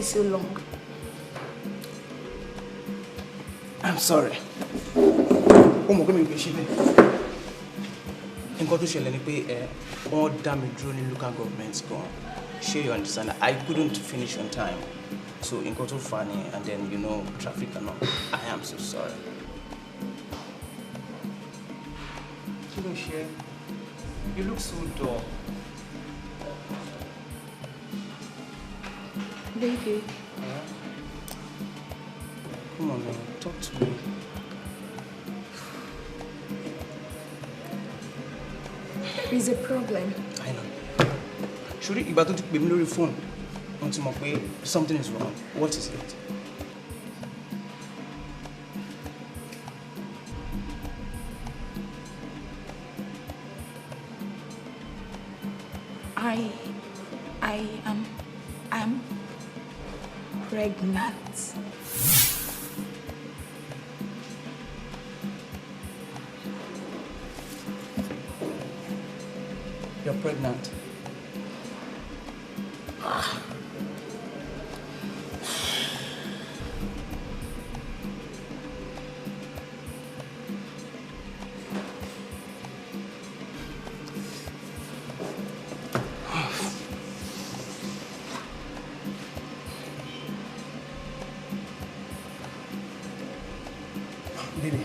you so long? I'm sorry. Oh my God, I'm nǹkan tó ṣẹlẹ̀ ni pé wọ́n dá mi dúró ní local government gan. Sure, you understand? I couldn't finish on time. So nǹkan tó fà ni, and then you know traffic and all. I am so sorry. Kí ló ṣe? You look so dull. Baby. Come on, man. Talk to me. There is a problem. I know. Should you about to pè mí lórí phone? Want to mọ̀ pé something is wrong. What is it? I'm pregnant. You're pregnant. Baby,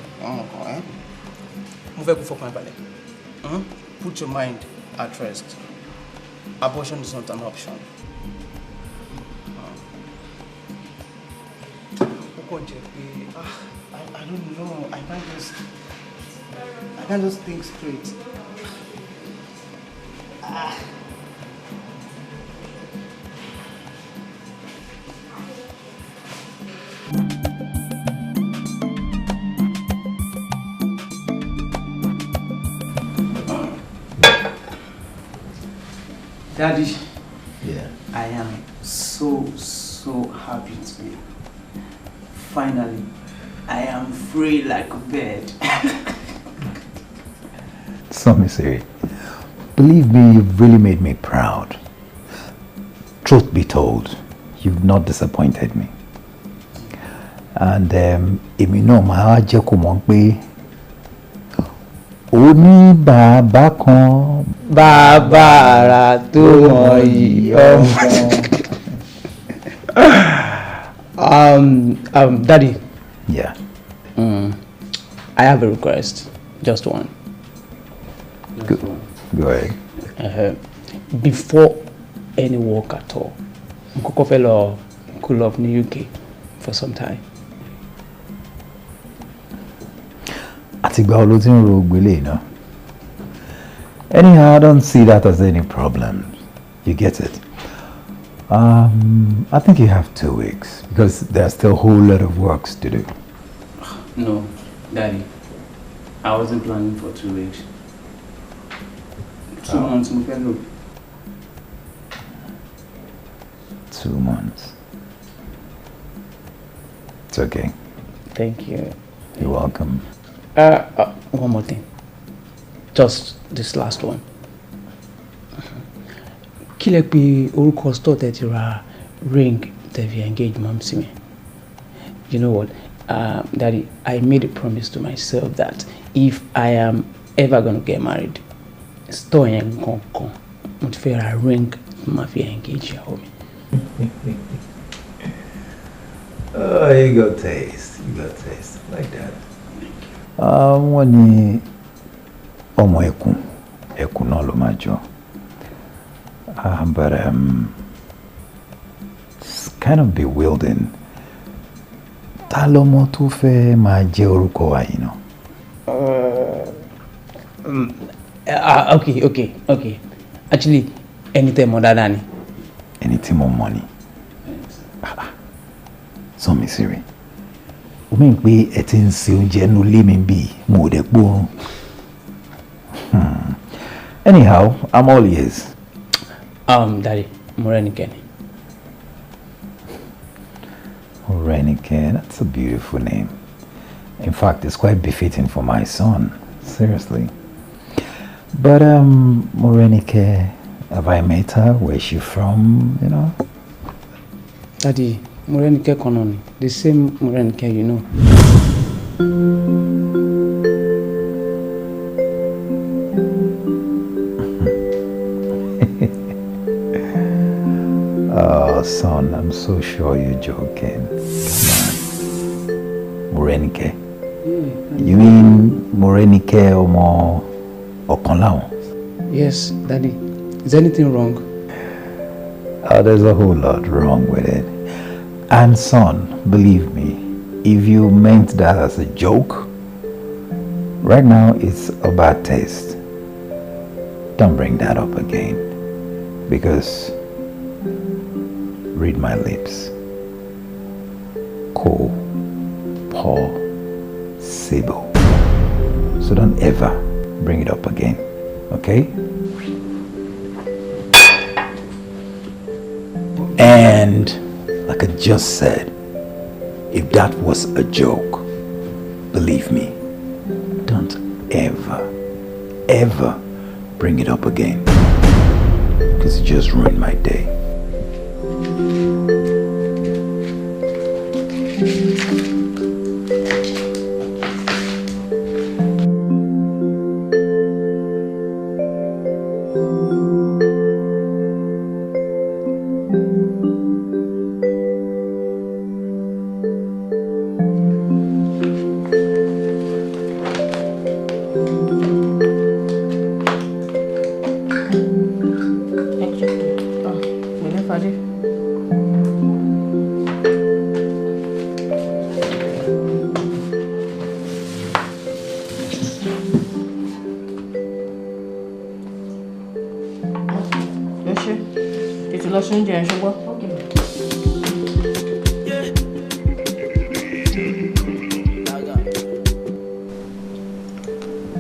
move up for my ballet. Put your mind at rest. Abortion is not an option. I don't know. I can't just think straight. Daddy, yeah. I am so happy today. Finally, I am free like a bird. So, Miss Siri, believe me, you've really made me proud. Truth be told, you've not disappointed me. And èmi náà máa jẹ́ kó mọ̀ pé ó ní bàbá kan bàbá ara tó mọyì ọmọ. Daddy. Yeah. I have a request. Just one. Go ahead. Before any work at all, Nkoko fẹ́ cool off in the UK for some time. Àtìgbà wo ló ti ń ro ògbélé náà? Anyhow, I don't see that as any problem. You get it? I think you have 2 weeks because there's still a whole lot of works to do. No, Daddy. I wasn't planning for 2 weeks. 2 months, my fellow. 2 months. It's okay. Thank you. You're welcome. One more thing. Just this last one. Kí lẹ pè orúkọ store tẹ́ ti ra ring tẹ́ fi engage mom sí mi. You know what? Daddy, I made a promise to myself that if I am ever going to get married, store yẹn kankan, mo ti fẹ́ ra ring ma fi engage ìyàwó mi. Oh, you got taste. You got taste. Like that. Wọ́n ní ọmọ ẹkùn náà ló máa jọ. But it's kind of bewildering. Ta lọmọ tó fẹ́ máa jẹ́ orúkọ wa yìí náà? Okay. Actually, anything more than any. Anything more money. So, Miss Siri, o mean pé ẹ ti ń ṣe oúnjẹ nínú ilé mi bí mo dẹ̀ gbóòórùn. Anyhow, I'm all ears. Daddy, Morenike. Morenike, that's a beautiful name. In fact, it's quite befitting for my son. Seriously. But Morenike, have I met her? Where's she from? You know? Daddy, Morenike Kononi, the same Morenike, you know. Oh, son, I'm so sure you're joking. Come on. Morenike? You mean Morenike Omo Okonlao? Yes, Daddy. Is anything wrong? Oh, there's a whole lot wrong with it. And son, believe me, if you meant that as a joke, right now it's a bad taste. Don't bring that up again. Because, read my lips. Co-po-sible. So don't ever bring it up again, okay? And like I just said, if that was a joke, believe me, don't ever bring it up again, because it just ruined my day.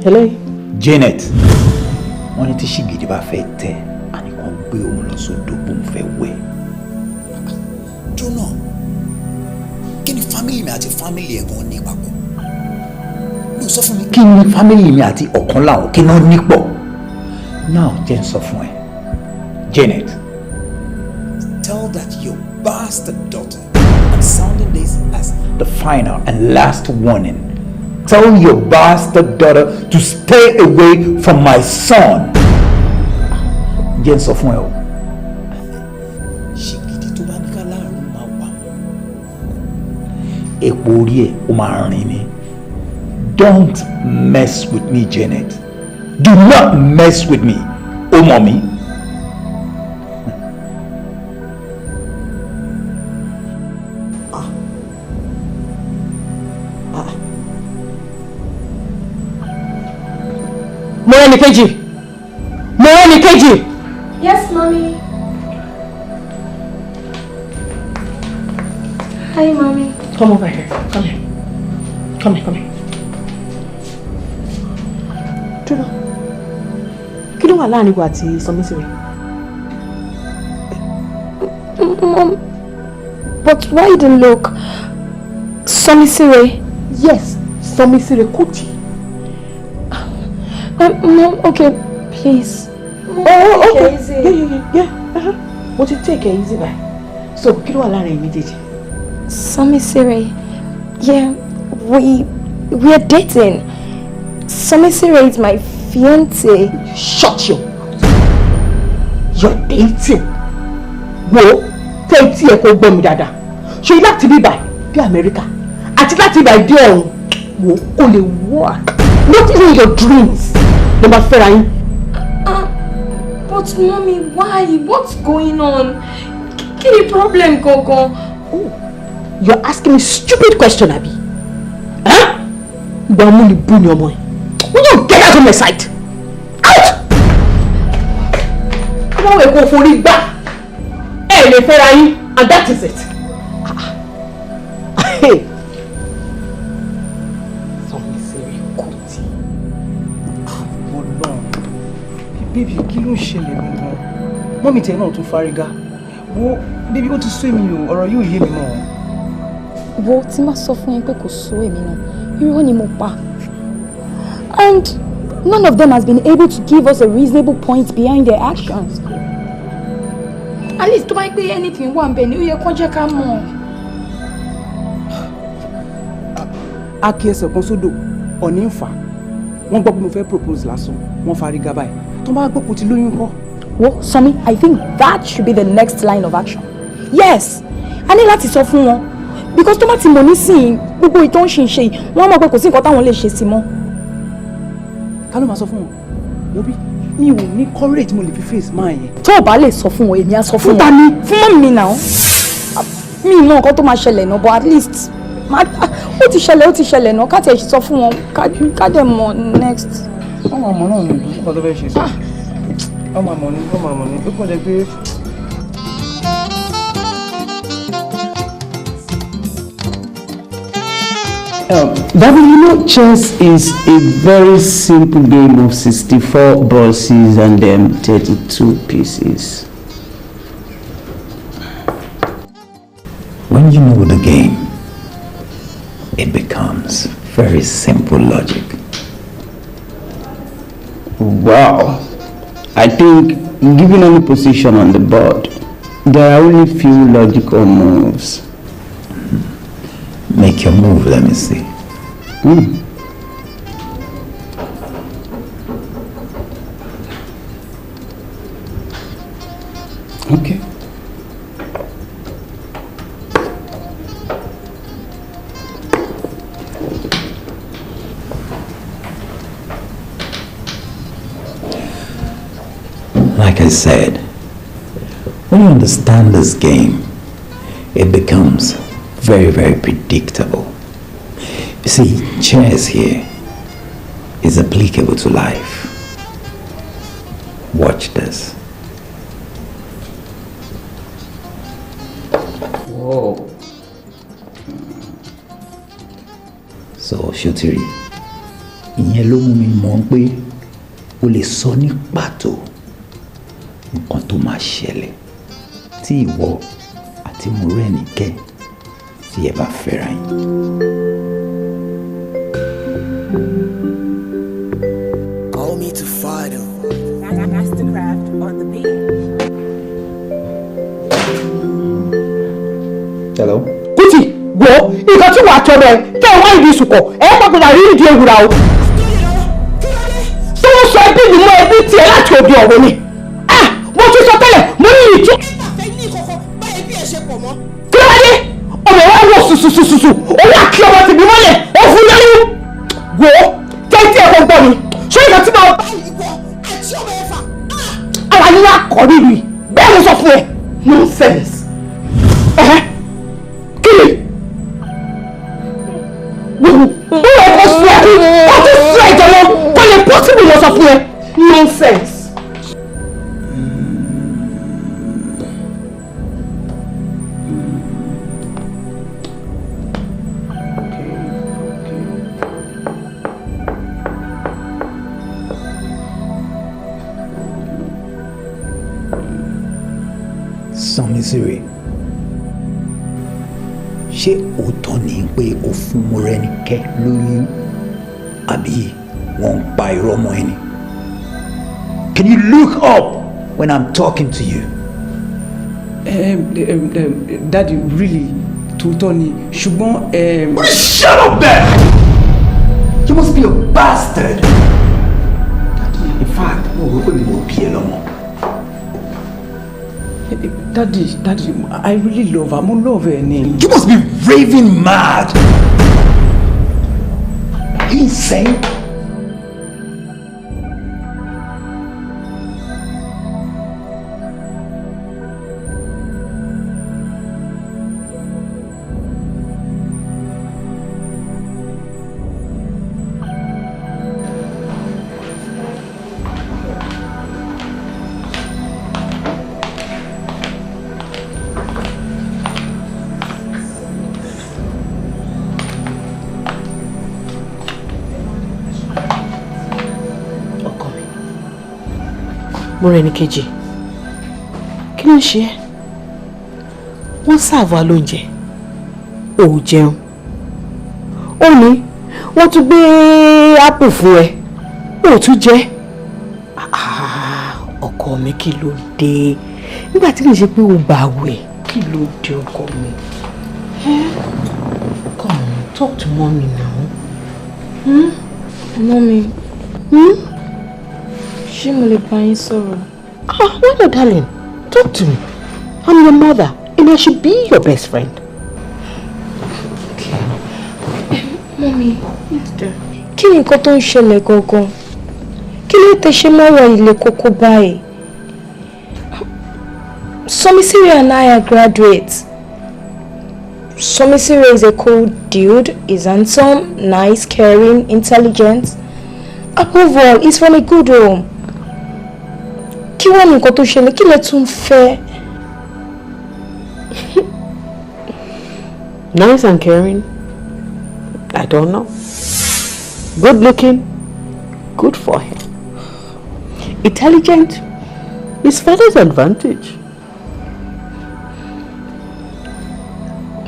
Hello? Janet, wọ́n ní tí ṣìgìdì bá fẹ́ tẹ̀, àní kan gbé òun lọ sódò bó ń fẹ́ wẹ̀. Jóná, kí ni fámìlì mi àti fámìlì ẹ̀ gan ní papọ̀? Mi ò sọ fún mi. Kí ni fámìlì mi àti ọ̀kan láwọn kí náà nípọ̀? Now, jẹ́ n sọ fún ẹ. Janet. Tell that your bastard daughter, I'm sounding this as the final and last warning. Tell your bastard daughter to stay away from my son. Jẹ́ n sọ fún ẹ o. ṣìgìdì tó bá ní ká láàrin máa wà. Epo orí ẹ̀ ó máa rìn ni. Don't mess with me, Janet. Do not mess with me. O mọ̀ mi. Morenikeji! Yes, mommy. Hi, mommy. Come over here. Come here. Come here, come here. Dúró. Kí ló wà láàrin wa àti Somisire? Mom, but why the look? Somisire? Yes, Somisire Kuti. Mom, okay, please. Oh, okay. Easy. Yeah. What you take it easy by? So, kí ló wà láàrin méjèèjì? Somisire, yeah, we're dating. Somisire is my fiance. Shut your mouth. You're dating. Wo, tẹ́tí ẹ̀ kò gbọ́ mi dáadáa. Ṣé láti bí báyìí dé America àti láti báyìí dé ọ̀run wo kò lè work. Not even your dreams. Ló máa fẹ́ra yín. But mommy, why? What's going on? Kí ni problem gangan? Oh, you're asking me stupid question, Abi. Huh? Ìgbà ọmọ ni bú ni ọmọ yìí. Will you get out of my sight? Out! Come on, go for it back. Hey, lè fẹ́ra yín, and that is it. Hey. Somisire Kuti. Baby, kí ló ń ṣẹlẹ̀ gangan? Mọ́mì tẹ̀ náà tún fárígá. Wo, baby, ó ti sú èmi o, ọ̀rọ̀ yóò yé mi mọ́. Wo tí máa sọ fún yín pé kò sú èmi náà, irọ́ ni mo pa. And none of them has been able to give us a reasonable point behind their actions. At least tó bá pé anything wà ńbẹ̀ ni ó yẹ kó jẹ́ ká mọ̀. A kí ẹsẹ̀ kan sódò ọ̀ní ń fà wọ́n gbọ́ pé mo fẹ́ propose lásán wọ́n fariga báyìí tó bá gbọ́ pé o ti lóyún kọ́. Well, Sami, I think that should be the next line of action. Yes, a ní láti sọ fún wọn because tó bá ti mọ̀ nísìnyí gbogbo ìtọ́ ń ṣe yìí wọ́n mọ̀ pé kò sí nǹkan táwọn lè ṣe sí mọ́. Ká ló máa sọ fún wọn wo bí mi ò ní courage mo lè fi face máa yẹn. Tó o bá lè sọ fún wọn èmi á sọ fún wọn. Fún mọ́ mi náà mi ì mọ nǹkan tó máa ṣẹlẹ̀ náà but at least ó ti ṣẹlẹ̀ náà ká tẹ̀ sọ fún wọn ká dẹ̀ mọ̀ next. wọ́n máa mọ̀ náà ní nǹkan tó fẹ́ ṣe sí wọ́n máa mọ̀ ní ó kàn jẹ́ pé. David, you know chess is a very simple game of 64 bosses and 32 pieces. When you know the game, it becomes very simple logic. Wow. I think given any position on the board, there are only few logical moves. Make your move, let me see. Okay. Like I said, when you understand this game, it becomes very, very predictable. You see, chess here is applicable to life. Watch this. Whoa. So, Shotiri, ìyẹn ló mú mi mọ̀ pé o lè sọ ní pàtó nǹkan tó máa ṣẹlẹ̀ tí ìwọ àti Mọ́rẹ́níkẹ́ tí ẹ bá fẹ́ra yín. Call me to Fido. That's the craft on the beat. Hello? Kuti, wo nǹkan tí wàá tọrọ ẹ tẹ ẹ wá ìdí ìsùkọ ẹ gbàgbọ́dọ̀ rí ìdí ewúra o. Tí wọ́n sọ ẹbí mi mọ́ ẹbí tiẹ̀ láti òde ọ̀rọ̀ ni. Mo tún sọ tẹ́lẹ̀ mo ní ìtú. Kí ló wá dé? Ọmọ wa wọ sùsùsùsù òun àti ọmọ tìbí mọ́lẹ̀ ó fún lẹ́yìn. Wo tẹ́tí ẹ̀kọ́ gbọ́ mi ṣé ìgbà tí màá bá ìwọ àti ọmọ ẹ̀fà. Ara yín wá kọ́ nílùú yìí bẹ́ẹ̀ mo sọ fún ẹ. Nonsense. Nonsense. Sọmisire, ṣé òótọ́ ni pé o fún Mọ́rẹ́níkẹ́ lóyún àbí wọ́n ń pa irọ́ mọ́ ẹni? Can you look up when I'm talking to you? Daddy, really, tòótọ́ ni, ṣùgbọ́n Shut up there! You must be a bastard! In fact, mo rò pé mi ò bí ẹ lọ́mọ. Daddy, I really love her. I love her name. You must be raving mad! Are you insane? Mọ́rẹ́níkẹ́jì, kí ló ń ṣe ẹ́? Wọ́n sáàbù wa lóúnjẹ, ò jẹun. Ó ní wọ́n tún gbé ápù fún ẹ, ò tún jẹ. Ọkọ mi kí ló dé? Nígbà tí kì í ṣe pé o bá wẹ̀, kí ló dé ọkọ mi? Come on, talk to mommy now. Mommy. Ṣé mo lè bá yín sọ̀rọ̀? Why not, darling? Talk to me. I'm your mother, and I should be your best friend. Okay. Mommy. Yes, dear. Kí ni nǹkan tó ń ṣẹlẹ̀ gangan? Kí ló tẹ́ ṣe mọ́rọ̀ ilé kókó báyìí? Somisire and I are graduates. Somisire is a cool dude, is handsome, nice, caring, intelligent. Above all, he's from a good home. Kí wá ní nǹkan tó ṣẹlẹ̀? Kí lẹ tún fẹ́? Nice and caring? I don't know. Good looking? Good for him. Intelligent? His father's advantage.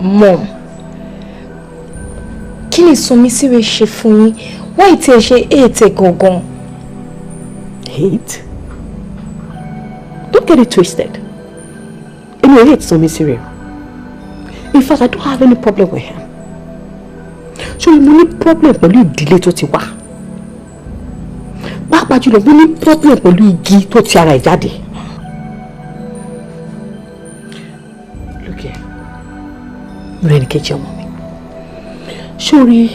Mom, kí ni Somisire ṣe fún yín? Why tí ẹ ṣe hate gangan? Hate? Don't get it twisted. I hate Somisire. In fact, I don't have any problem with him. So mo ní problem pẹ̀lú ìdílé tó ti wá. Pàápàá jùlọ mo ní problem pẹ̀lú igi tó ti ara ẹ̀ jáde. Look here. Mo rẹ̀ ní kejì ọmọ mi. Sórí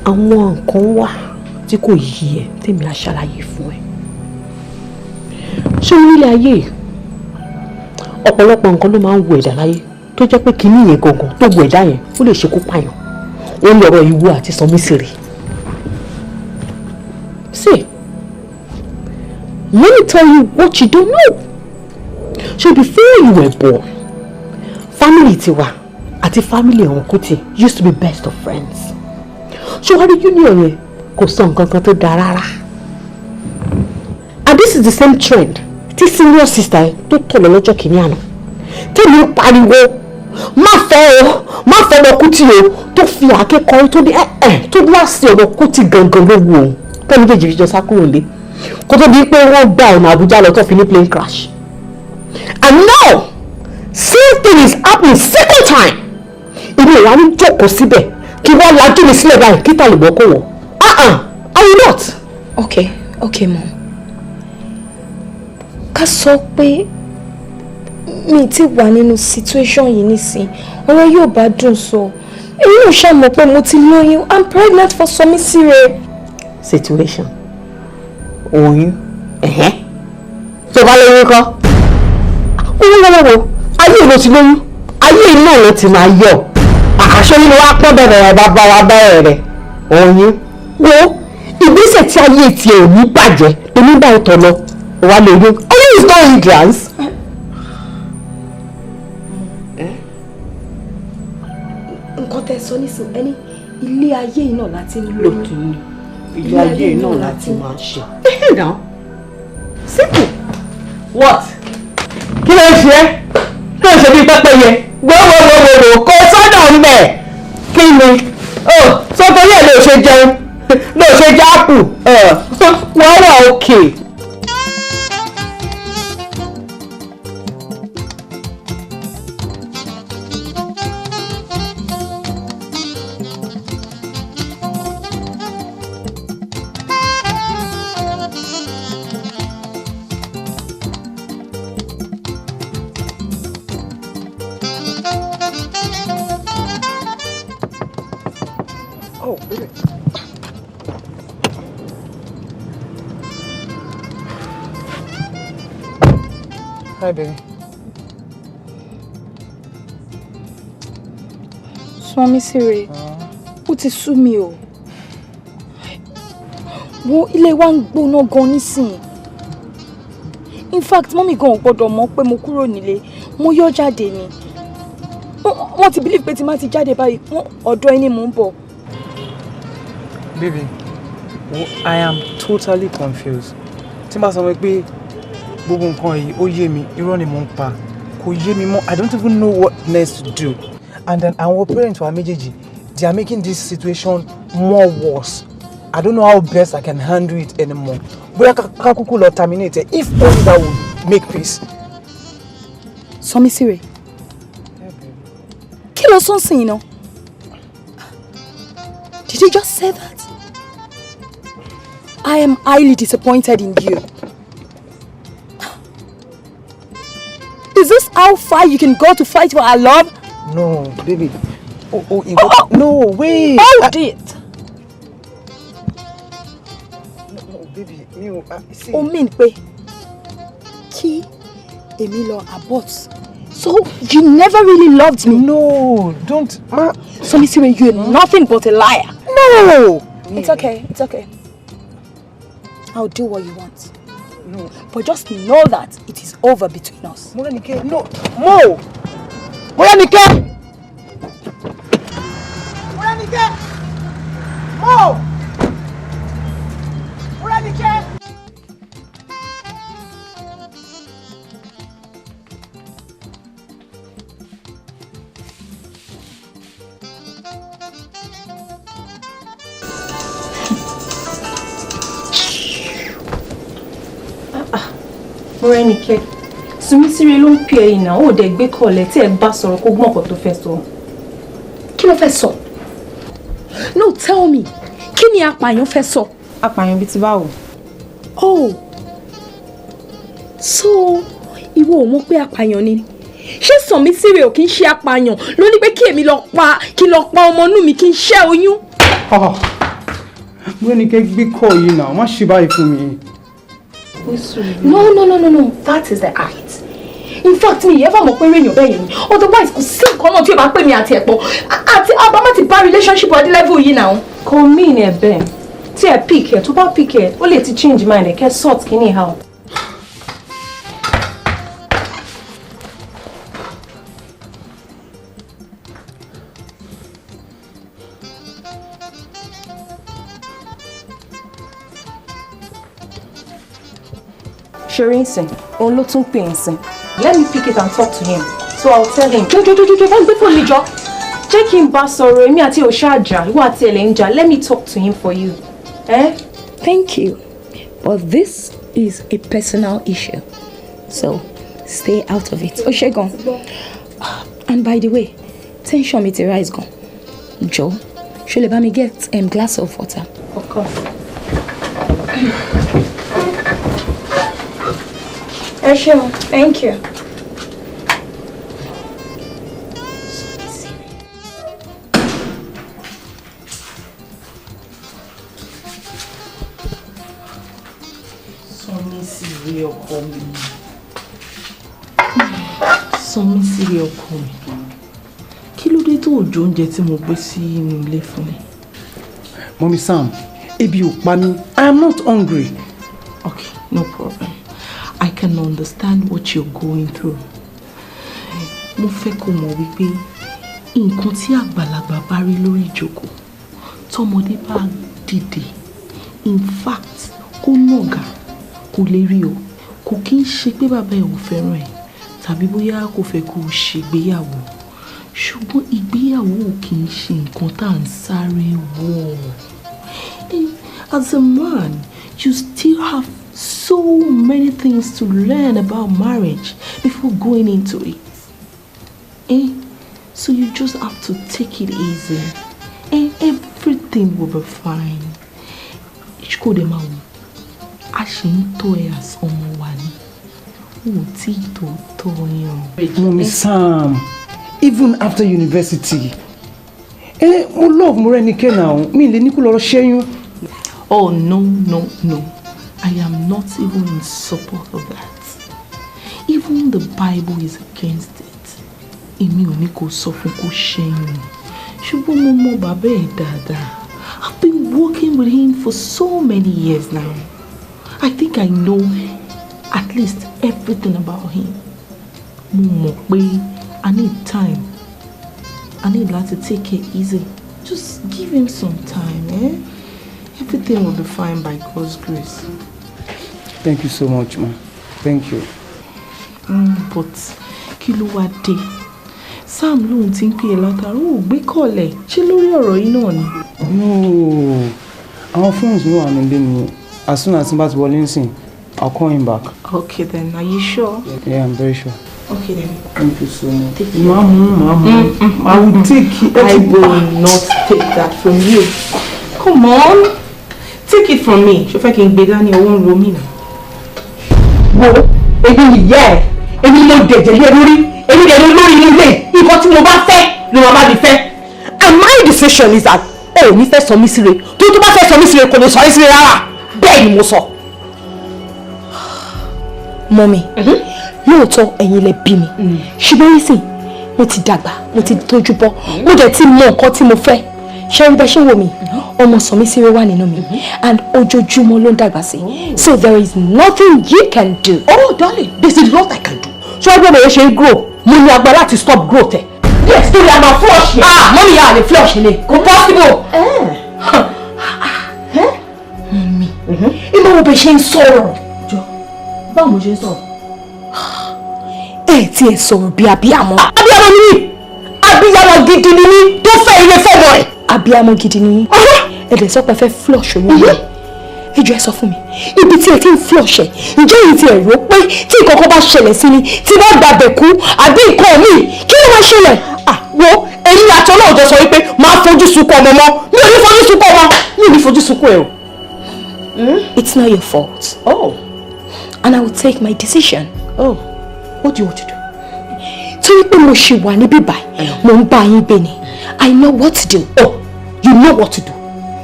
àwọn nǹkan wà tí kò yí ẹ tèmi á ṣàlàyé fún ẹ. Sórí nílé ayé ọ̀pọ̀lọpọ̀ nǹkan ló máa ń wo ẹ̀dá láyé tó jẹ́ pé kìíní yẹn gangan tó wo ẹ̀dá yẹn ó lè ṣekú pààyàn. Ó ń lọ̀rọ̀ ìwọ àti Somisire. See, let me tell you what you don't know. So before you were born, family tiwa àti family Uncle Kuti used to be best of friends. So how did you know yẹn kò sọ nǹkan kan tó dáa rárá? And this is the same trend tí senior sister tó tọ̀lọ̀ lọ́jọ́ kìíní àná. Tẹ́mi ń pariwo má fẹ́ ọmọ Kuti o tó fi àáké tó ní tó láti ọmọ Kuti gangan ló wù òun tẹ́mi méjì fi jọ sá kúrò lé kó tó di pé wọ́n gba ọ̀nà Àbújá lọ tó fi ní plane crash. And now same thing is happening second time. Èmi ò wá ní jókòó síbẹ̀ kí wọ́n lajú mi sílẹ̀ báyìí kí tàlùbọ̀ kò wọ̀. I will not. Okay, Mom. Ká sọ pé mi ti wà nínú situation yìí nísìn ọ̀rọ̀ yóò bá dùn sọ. Èmi ò ṣàmọ̀ pé mo ti lóyún. I'm pregnant for Somisire. Situation. Oyún. Tó bá lóyún kọ́. Wọ́n ayé ló ti lóyún. Ayé náà ló ti máa yọ. Àkàṣọ nínú wa pọ́n bẹ̀rẹ̀ bàbá wa bẹ̀rẹ̀ rẹ̀. Oyún. Wo ìgbésẹ̀ tí ayé tiẹ̀ ò ní bàjẹ́ tó ní bá ìtọ̀ lọ. Wà lóyún. Oyún is not hindrance. Nǹkan tẹ́ sọ nísìn ẹni ilé ayé yìí náà láti ń lóyún. Lóòótọ́ ni ilé ayé yìí náà láti máa ṣe. Now, simple. What? Kí ló ń ṣe é? Kí ló ń ṣe bí pẹ́pẹ́yẹ? Wò kó sọ́dọ̀ ń bẹ̀. Kí ni? Sọ́kọ́ yẹ̀ ló ṣe jẹun. Ló ṣe jáàpù. Wọ́n wà òkè. Hi, baby. Somisire, ó ti sú mi o. Wo ilé wa ń gbóná gan nísìn. In fact, mọ́mì gan ò gbọ́dọ̀ mọ̀ pé mo kúrò nílé. Mo yọ jáde ni. Wọ́n ti believe pé tí má ti jáde báyìí, ọ̀dọ̀ ẹni mò ń bọ̀. Baby, I am totally confused. Tí bá sọ pé gbogbo nǹkan yìí ó yé mi, irọ́ ni mò ń pa. Kò yé mi mọ́. I don't even know what next to do. And then our parents were méjèèjì. They are making this situation more worse. I don't know how best I can handle it anymore. Bóyá ká kúkú lọ terminate it. If only that would make peace. Somisire. Kí ló sọ nsìn náà? Did you just say that? I am highly disappointed in you. Is this how far you can go to fight for our love? No, baby. No, wait. Hold it. No, baby. You see. O mean pé kí èmi lọ abort. So you never really loved me. No, don't. Somisire, you're nothing but a liar. No. It's okay. It's okay. I'll do what you want. No. But just know that it is over between us. Morenike, no. Mo. Morenike. Morenike. Mo. Morenike. Morenike, Sumisire ló ń pè ẹ́ náà, ó dẹ̀ gbé kọ̀lẹ̀ tí ẹ bá sọ̀rọ̀ kó gbọ́n nǹkan tó fẹ́ sọ. Kí ló fẹ́ sọ? No, tell me. Kí ni apààyàn fẹ́ sọ? Apààyàn bíi ti báwo? Oh. So, ìwọ ò mọ̀ pé apààyàn ni. Ṣé Somisire ò kí ń ṣe apààyàn ló ní pé kí èmi lọ pa ọmọ inú mi kí n ṣẹ́ oyún? Morenike gbé kọ̀ yìí náà, má ṣe báyìí fún mi. No. That is the height. In fact, me ever mọ̀ pé èèyàn bẹ́ẹ̀ yẹn ni. Otherwise, kò sí nǹkan náà tí ó bá pè mí àti ẹ̀pọ̀. Àti Abama ti bá relationship at the level yìí now. Kò mean ẹ̀ bẹ́ẹ̀. Tí ẹ pick ẹ̀, tó bá pick ẹ̀, ó lè ti change mind ẹ̀ kẹ́ sort kíní how. Sharinsin, òun ló tún pè ńsìn. Let me pick it and talk to him. So I'll tell him. Jojo, wọ́n gbé fún mi jọ. Jẹ́ kí n bá sọ̀rọ̀, èmi àti Òṣàjà, ìwọ àti ẹ̀lẹ́ ń jà. Let me talk to him for you. Thank you. But this is a personal issue. So stay out of it. Oshegon. And by the way, tension mi ti rise gan. Joe, ṣó lè bá mi get a glass of water? Of course. Sure, thank you. Somisire ọkọ mi. Somisire ọkọ mi. Kí ló dé tó jẹ oúnjẹ tí mo gbé sí inú ilé fún mi? Mommy Sam, ebi ò pa mí. I am not hungry. Okay, no problem. I can understand what you're going through. Mo fẹ́ kó mọ̀ wípé nǹkan tí àgbàlagbà bá rí lórí ìjókòó, tọmọdé bá dìde. In fact, kó nàgà, kò lè rí o. Kò kí ń ṣe pé bàbá ẹ̀ ò fẹ́ràn ẹ̀, tàbí bóyá kò fẹ́ kó ṣègbéyàwó. Ṣùgbọ́n ìgbéyàwó kì í ṣe nǹkan tá à ń sáré wọ̀. As a man, you still have so many things to learn about marriage before going into it. So you just have to take it easy. And everything will be fine. Ìṣkò dẹ̀ máa wò. A ṣe ń tọ́ ẹ as ọmọ wa ni. Ó tí tó tọ́ yàn. Mommy Sam, even after university, mo love Morenike now. Mi lè ní kó lọ ṣẹ́yún. Oh, no. I am not even in support of that. Even the Bible is against it. Èmi ò ní kó sọ fún kó ṣẹ́yún. Ṣùgbọ́n mo mọ̀ bàbá ẹ̀ dáadáa. I've been working with him for so many years now. I think I know at least everything about him. Mo mọ̀ pé I need time. I need to take it easy. Just give him some time, Everything will be fine by God's grace. Thank you so much, ma. Thank you. But kí ló wá dé? Sam lóhun tí ń pè é látàrí ó gbé kọ̀lẹ̀. Ṣé lórí ọ̀rọ̀ yìí náà ni? No. Our phones no are in the. As soon as Simba's walking in, I'll call him back. Okay then, are you sure? Yeah, I'm very sure. Okay then. Thank you so much. Mama. I will take it. I will not take that from you. Come on. Take it from me. If I can be done, you won't roll me now. Wo, èmi yẹ. Èmi ló dẹ̀jẹ̀ lé lórí. Èmi dẹ̀ ló lórí ilé. Nǹkan tí mo bá fẹ́ ni mo bá mi fẹ́. And my decision is that oh, mi fẹ́ sọ mí síre. Tó bá fẹ́ sọ mí síre kò lè sọ mí síre rárá. Bẹ́ẹ̀ ni mo sọ. Mommy. Lóòótọ́ ẹ̀yin lẹ bí mi. Ṣùgbọ́n nísìn mo ti dàgbà, mo ti tójú bọ́. Mo dẹ̀ ti mọ nǹkan tí mo fẹ́. Ṣé rí bẹ́ ṣe wò mí? Ọmọ sọ mí síre wà nínú mi. And ojoojúmọ́ ló ń dàgbà sí. So there is nothing you can do. Oh darling, this is what I can do. So ẹgbẹ́ mi ṣe ń grow. Mo ní agbára láti stop growth ẹ̀. Yes, torí a máa flush yẹn. Mọ́mí yà á lè flush ni. Kò possible. Mummy, ìmọ̀ wo bẹ ṣe ń sọ̀rọ̀? Jọ, báwo mo ṣe ń sọ̀rọ̀? Ẹ tí ẹ sọ̀rọ̀ bí abiyamọ. Abiyamọ ni mí. Abiyamọ gidi ni mí tó fẹ́ ilé fọ́mọ ẹ̀. Abiyamọ gidi ni yín. Ẹ dẹ̀ sọ pé fẹ́ flush oyún yẹn. Ẹ jọ̀ọ́ ẹ sọ fún mi, ibi tí ẹ ti ń flush ẹ̀, ǹjẹ́ èyí tí ẹ rò pé tí nǹkan kan bá ṣẹlẹ̀ sí ni, tí bá gbàgbẹ́ kú àbí nǹkan míì, kí ló máa ṣẹlẹ̀? Wo ẹ̀yin àti Ọlọ́run jọ sọ wípé máa fojú sunkún ọmọ mọ́. Mi ò ní fojú sunkún ọmọ. Mi ò ní fojú sunkún ẹ o. It's not your fault. Oh. And I will take my decision. Oh. What do you want to do? Torí pé mo ṣì wà níbí báyìí, mo ń bá yín gbé ni. I know what to do. Oh, you know what to do.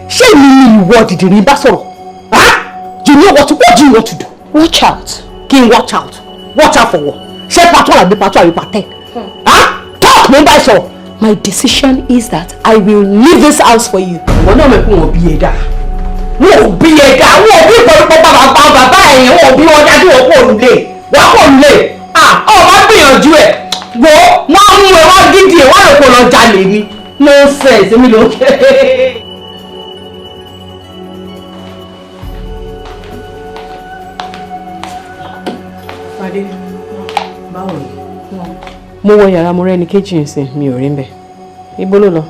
Ṣé èmi ni ìwọ dìdìrín bá sọ̀rọ̀? You know what do you want to do? Watch out. Kí n watch out. Watch out for what? Ṣé part 1 àbí part 2 àbí part 10? Talk mo ń bá sọ. My decision is that I will leave this house for you. Ìwọ náà mọ̀ pé wọ́n bí ẹ̀dá. Wọ́n bí ẹ̀dá. Wọ́n bí ìpọ̀lọpọ̀ bàbá ẹ̀yìn. Wọ́n bí wọn dájú wọn kò nílé. Wọ́n kò nílé. Ọba gbìyànjú ẹ̀. Wọ́n mú ẹ wá gidi ẹ̀ wọ́n rò pé lọ jalè ni. Nonsense èmi ló kẹ́. Fadé, báwo ni? Mo wọ yàrá mo rẹ́ni kejì ńsìn mi ò rí ń bẹ̀. Ibo ló lọ?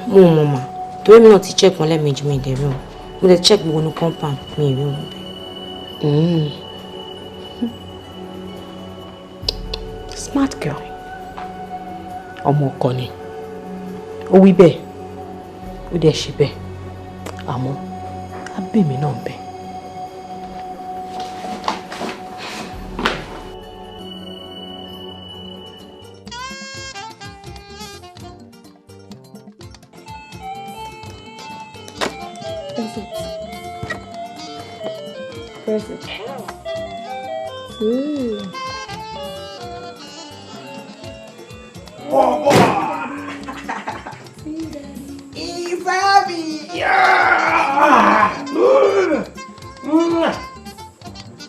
Mo mọ̀ mà. Torí mi náà ti check wọn lẹ́ẹ̀mejì mi dẹ̀ rí wọn. Mo dẹ̀ check gbogbo ní compound mi rí wọn bẹ̀. Smart girl. Ọmọ ọkọ ni. Ó wí bẹ́ẹ̀. Ó dẹ̀ ṣe bẹ́ẹ̀. Àmọ́ abèmí náà ń bẹ. Press it. Ooh.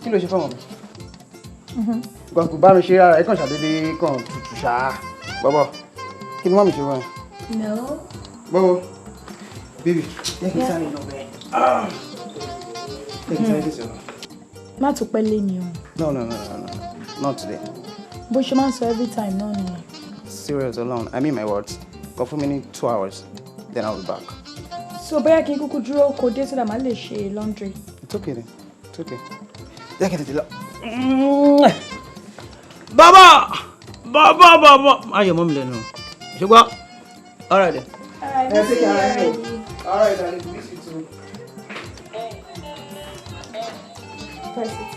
Kí ló ṣe fọ́mọ̀ mi? Gbọ̀ngàn bá mi ṣe rárá ẹ̀kan ṣàdédé kan tutù ṣáá. Bọ́bọ́, kí ni wọ́n mi ṣe wọ́n? No. Bọ́bọ́, bébì, jẹ́ kí n sáré lọ bẹ́ẹ̀. Jẹ́ kí n sáré tẹ̀sí ọ̀rọ̀. Má tún pẹ́ lé ni o. No, not today. Bó ṣe máa ń sọ every time náà nìyẹn. Serious alone, I mean my words. Go for me 2 hours, then I'll be back. So bóyá kí n kúkú dúró kó dé so that màá lè ṣe laundry. It's okay then, it's okay. Jẹ́ kí n tètè lọ. Bàbá! Ayọ̀ mọ́ mi lẹ́nu. Ṣùgbọ́n, all right then. All right, let's see you already. All right, darling, miss you too. Press it.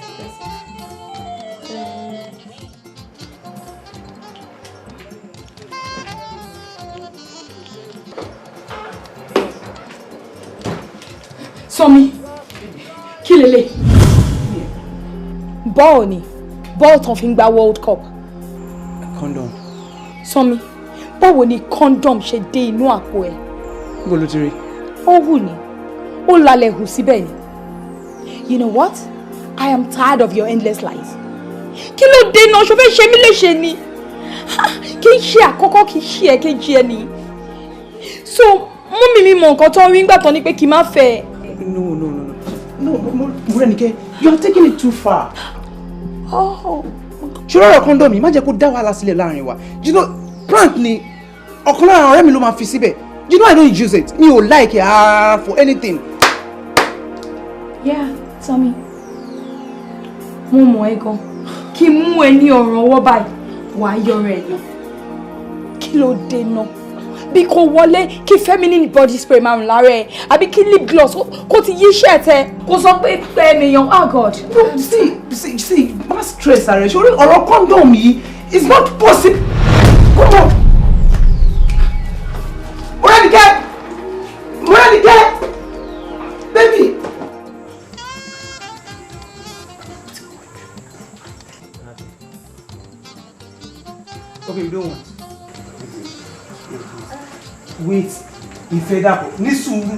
Sọmi, kí lélẹ̀? Bọ́ọ̀ ni, bọ́ọ̀ tán fi ń gba World Cup. Condom. Sọmi, báwo ni condom ṣe dé inú àpò ẹ̀? Níbo ló ti rí? Ó hù ní, ó lálẹ́ hù síbẹ̀ ni. You know what? I am tired of your endless lies. Kí ló dé náà? Ṣo fẹ́ ṣe mí léṣe ni? Kì í ṣe àkọ́kọ́, kì í ṣe ẹ̀kejì ẹ ni. So, mú mi mọ nǹkan tó ń rí nígbà tán ni pé kí n má fẹ́ ẹ. No, Morenike, you are taking it too far. Oh. Ṣòro ọ̀rọ̀ condom yìí má jẹ́ kó dá wàhálà sílẹ̀ láàrin wa. You know, prank ni ọ̀kan lára ọ̀rẹ́ mi ló máa fi síbẹ̀. You know I don't use it. Mi ò like it for anything. Yeah, tell me. Mo mọ̀ ẹ́ gan. kí mú ẹ ní ọ̀rọ̀ ọwọ́ báyìí wàá yọrọ ẹ̀ lọ kí ló dé náà bí kò wọlé kí feminine body spray máa ń lára ẹ àbí kí lip gloss kó ti yí iṣẹ́ tẹ kó sọ pé ènìyàn oh god. No, see, má stress ara ẹ sórí ọ̀rọ̀ condom yìí is not possible. Come on. Morenike, baby. Okay, you don't want. Wait, ìfẹ́ dàpọ̀ ní sùúrù.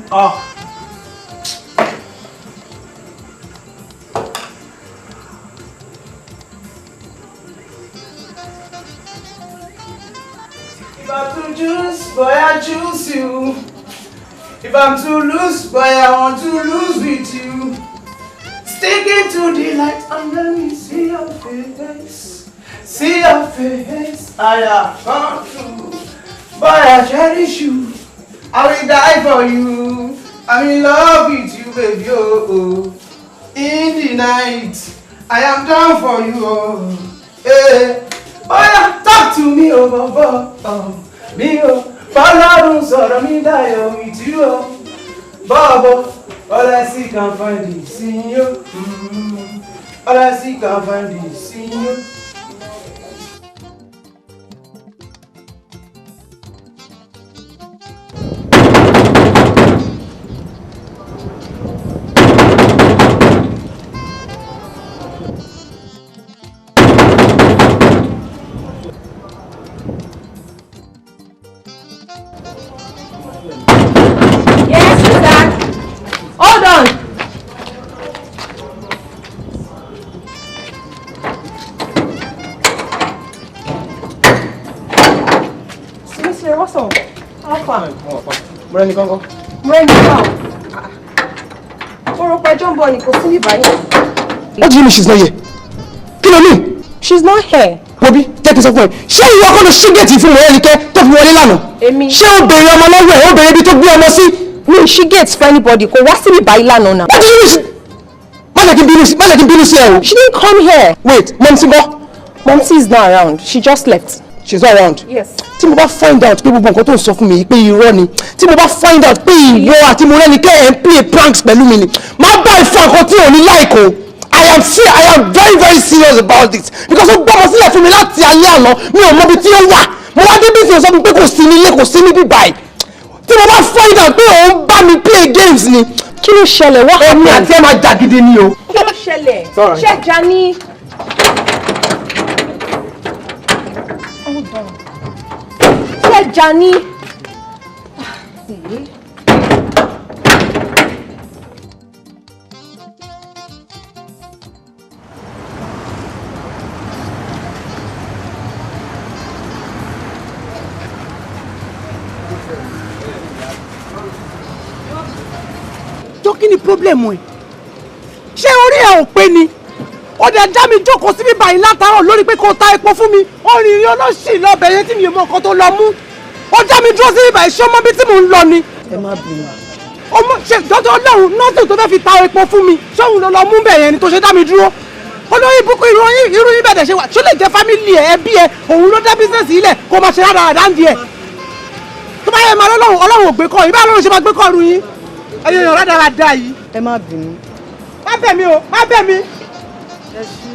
If I'm to choose, boy, I choose you. If I'm to lose, boy, I want to lose with you. Sticking to the light and let me see your face. See your face. I have gone through, boy, I cherish you. I will die for you. I'm in love with you, baby. Oh. In the night, I am down for you. Oh. Hey. Boy, talk to me, me, Ọlọ́run sọ̀rọ̀ mi dayọ̀ with you, Baba. All I see can find is in you. All I see can find is in you. Hold on. Seriously, what's up? How far? Moreni kankan. Moreni how? Orúkọ Jumbo ni kò sí ní báyìí. What do you mean she's not here? Kí ló mean? She's not here. Bobby, take this off for me. Ṣé ìwọ kọ́ ló ṣí gẹ̀ẹ́tì fún Morenike tó fi wọlé lánàá? Èmi. Ṣé ó béèrè ọmọ lọ́wọ́ ẹ̀ ó béèrè ibi tó gbé ọmọ sí? Mi she gets for anybody kò wá sí ní báyìí lánàá náà. What do you mean? Má jẹ́ kí n bínú sí ẹ o. She didn't come here. Wait, Momsi ńkọ́? Momsi is not around. She just left. She's not around. Yes. Tí mo bá find out pé gbogbo nǹkan tó ń sọ fún mi pé irọ́ ni, tí mo bá find out pé ìwọ àti Morenike ẹ̀ ń play pranks pẹ̀lú mi ni, má bá ìfọ̀ nǹkan tí ò ní láìkó. I am very very serious about this because ó gbọ́mọ sílẹ̀ fún mi láti alẹ́ àná mi ò mọ ibi tí ó wà. Mo wá dé business sọ fún mi pé kò sí nílé kò sí níbí báyìí. Tí mo bá find out pé òun bá mi play games ni. Kí ló ṣẹlẹ̀? What happened? Èmi àti ẹ̀ máa jà gidi ni o. Kí ló ṣẹlẹ̀? Sorry. Ṣé Jani? Ṣé Jani? Jọ kí ni problem ẹ? Ṣé orí ẹ ò pé ni? Ó dẹ̀ dá mi jókòó síbí báyìí látàárọ̀ lórí pé kó ta epo fún mi. Ó rìnrìn olóṣì lọ́bẹ̀ yẹn tí mi ò mọ nǹkan tó lọ mú. Ó dá mi dúró síbí báyìí ṣé ọmọ bí tí mò ń lọ ni. Ẹ má bínú. Ọmọ ṣe jọjọ Ọlọ́run nọ́ọ̀sì tó fẹ́ fi ta epo fún mi. Ṣé òun ló lọ mú bẹ̀ yẹn ni tó ṣe dá mi dúró? Olórí ibùkún irú yín bẹ̀rẹ̀ ṣe wà. Ṣó lè jẹ́ fámìlì ẹ̀ ẹbí ẹ̀ òun ló dá bísíǹsì ilẹ̀ kó máa ṣe rádaràdá ń di ẹ̀. Tó bá yẹ máa Ọlọ́run ò gbé kọ́ ìbá Ọlọ́run ṣe máa gbé kọ́ ru yín. Ẹyẹ yàn rádaràdá yìí. Ẹ má bínú. Má bẹ̀ mí o, má bẹ̀ mí. Ẹ ṣí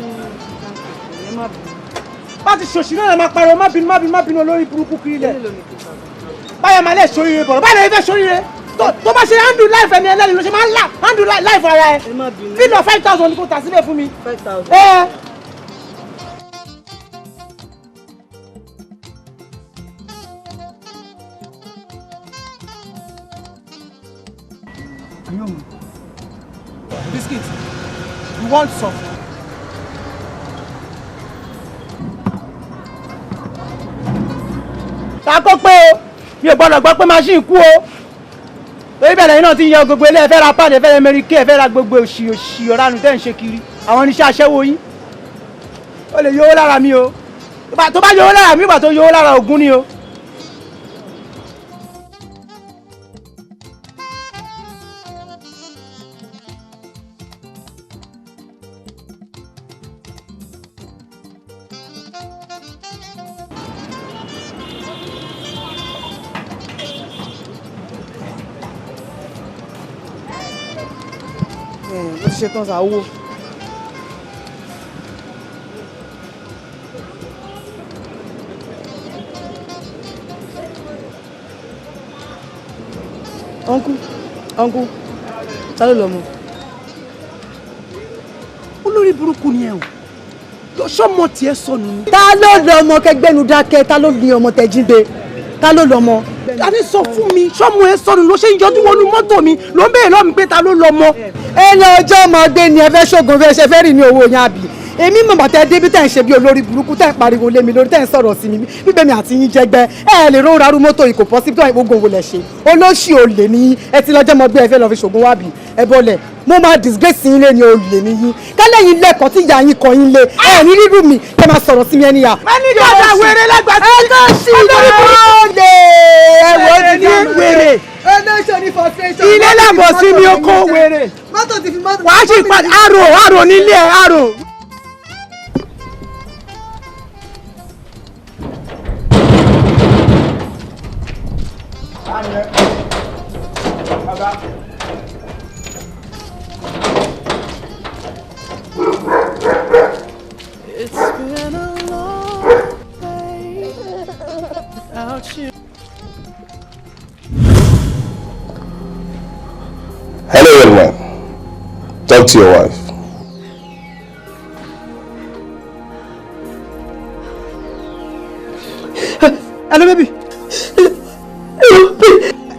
ẹ má bínú. Bá ti ṣòṣì náà máa pariwo má bínú olórí burúkú kiri lẹ̀. Báyọ̀ máa lẹ̀ ṣoríire bọ̀rọ̀ báyọ̀ lè fẹ́ ṣoríire. Tó bá ṣe handle life ẹni ẹlẹ́ni ló ṣe máa ń handle life ara ẹ. Kílò 5,000 ni kò tà sílẹ̀ fún mi. 5,000. Biscuit, you want some? Tako pé o, mi ò gbọ́dọ̀ gbọ́ pé machine kú o. Torí bẹ́ẹ̀ lẹ́yìn náà ti ń yan gbogbo ilé ẹ̀fẹ́ ra pàdé ẹ̀fẹ́ Amẹ́ríkà ẹ̀fẹ́ ra gbogbo òṣì ọ̀ránù tẹ́ ń ṣe kiri. Àwọn oníṣẹ́ aṣẹ́wó yín. Ó lè yówó lára mi o. Tó bá yówó lára mi ìgbà tó yówó lára Ògún ni o. Mo ti ṣe tán sá owó. Uncle, ta ló lọ́mọ? Olórí burúkú ni ẹ o. Ṣọ́mọ tiẹ̀ sọnù ni. Ta ló lọ́mọ kẹgbẹ́nu dákẹ́? Ta ló ní ọmọ tẹ̀jíǹde? Ta ló lọ́mọ? Tani sọ fún mi, ṣọ́mọ ẹ sọnù ló ṣe ń yọjú wọnú mọ́tò mi ló ń béèrè lọ́mi pé ta ló lọ́mọ. Ẹni ọjọ́ ọmọdé ni ẹ fẹ́ ṣògùn fẹ́ ṣe fẹ́ rí ní owó yẹn àbí? Èmi mọ̀ bàtẹ́ débi tẹ̀ ń ṣe bí olórí burúkú tẹ̀ ń pariwo lé mi lórí tẹ̀ ń sọ̀rọ̀ sí mi bíbẹ̀ mi àti yín jẹgbẹ́ ẹ lè ró rárú mọ́tò yìí kò pọ́sibítù àìwó gbòǹgbò lẹ̀ ṣe olóṣì olè ní ẹ ti lọ́jọ́ mọ́ bí ẹ fẹ́ lọ fi ṣògùn wá bì ẹ bọ́lẹ̀ mo máa disgrace yín lé ní olè ní yín kálẹ̀ yín lẹ́kọ̀ọ́ tí ìyá yín kọ yín lé ẹ ní rírù mi ẹ máa sọ̀rọ̀ sí mi ẹni yà. Mẹ́ni dada wèrè lágbàtí. ẹ tó ṣì olè ẹ wò ó ti ní wèrè. Ilé làbọ̀ sí mi ó kó wèrè. Wàá ṣì padà àrò nílé ẹ̀ àrò. It's been a long day without you. Hello, young man. Talk to your wife. Hello, baby.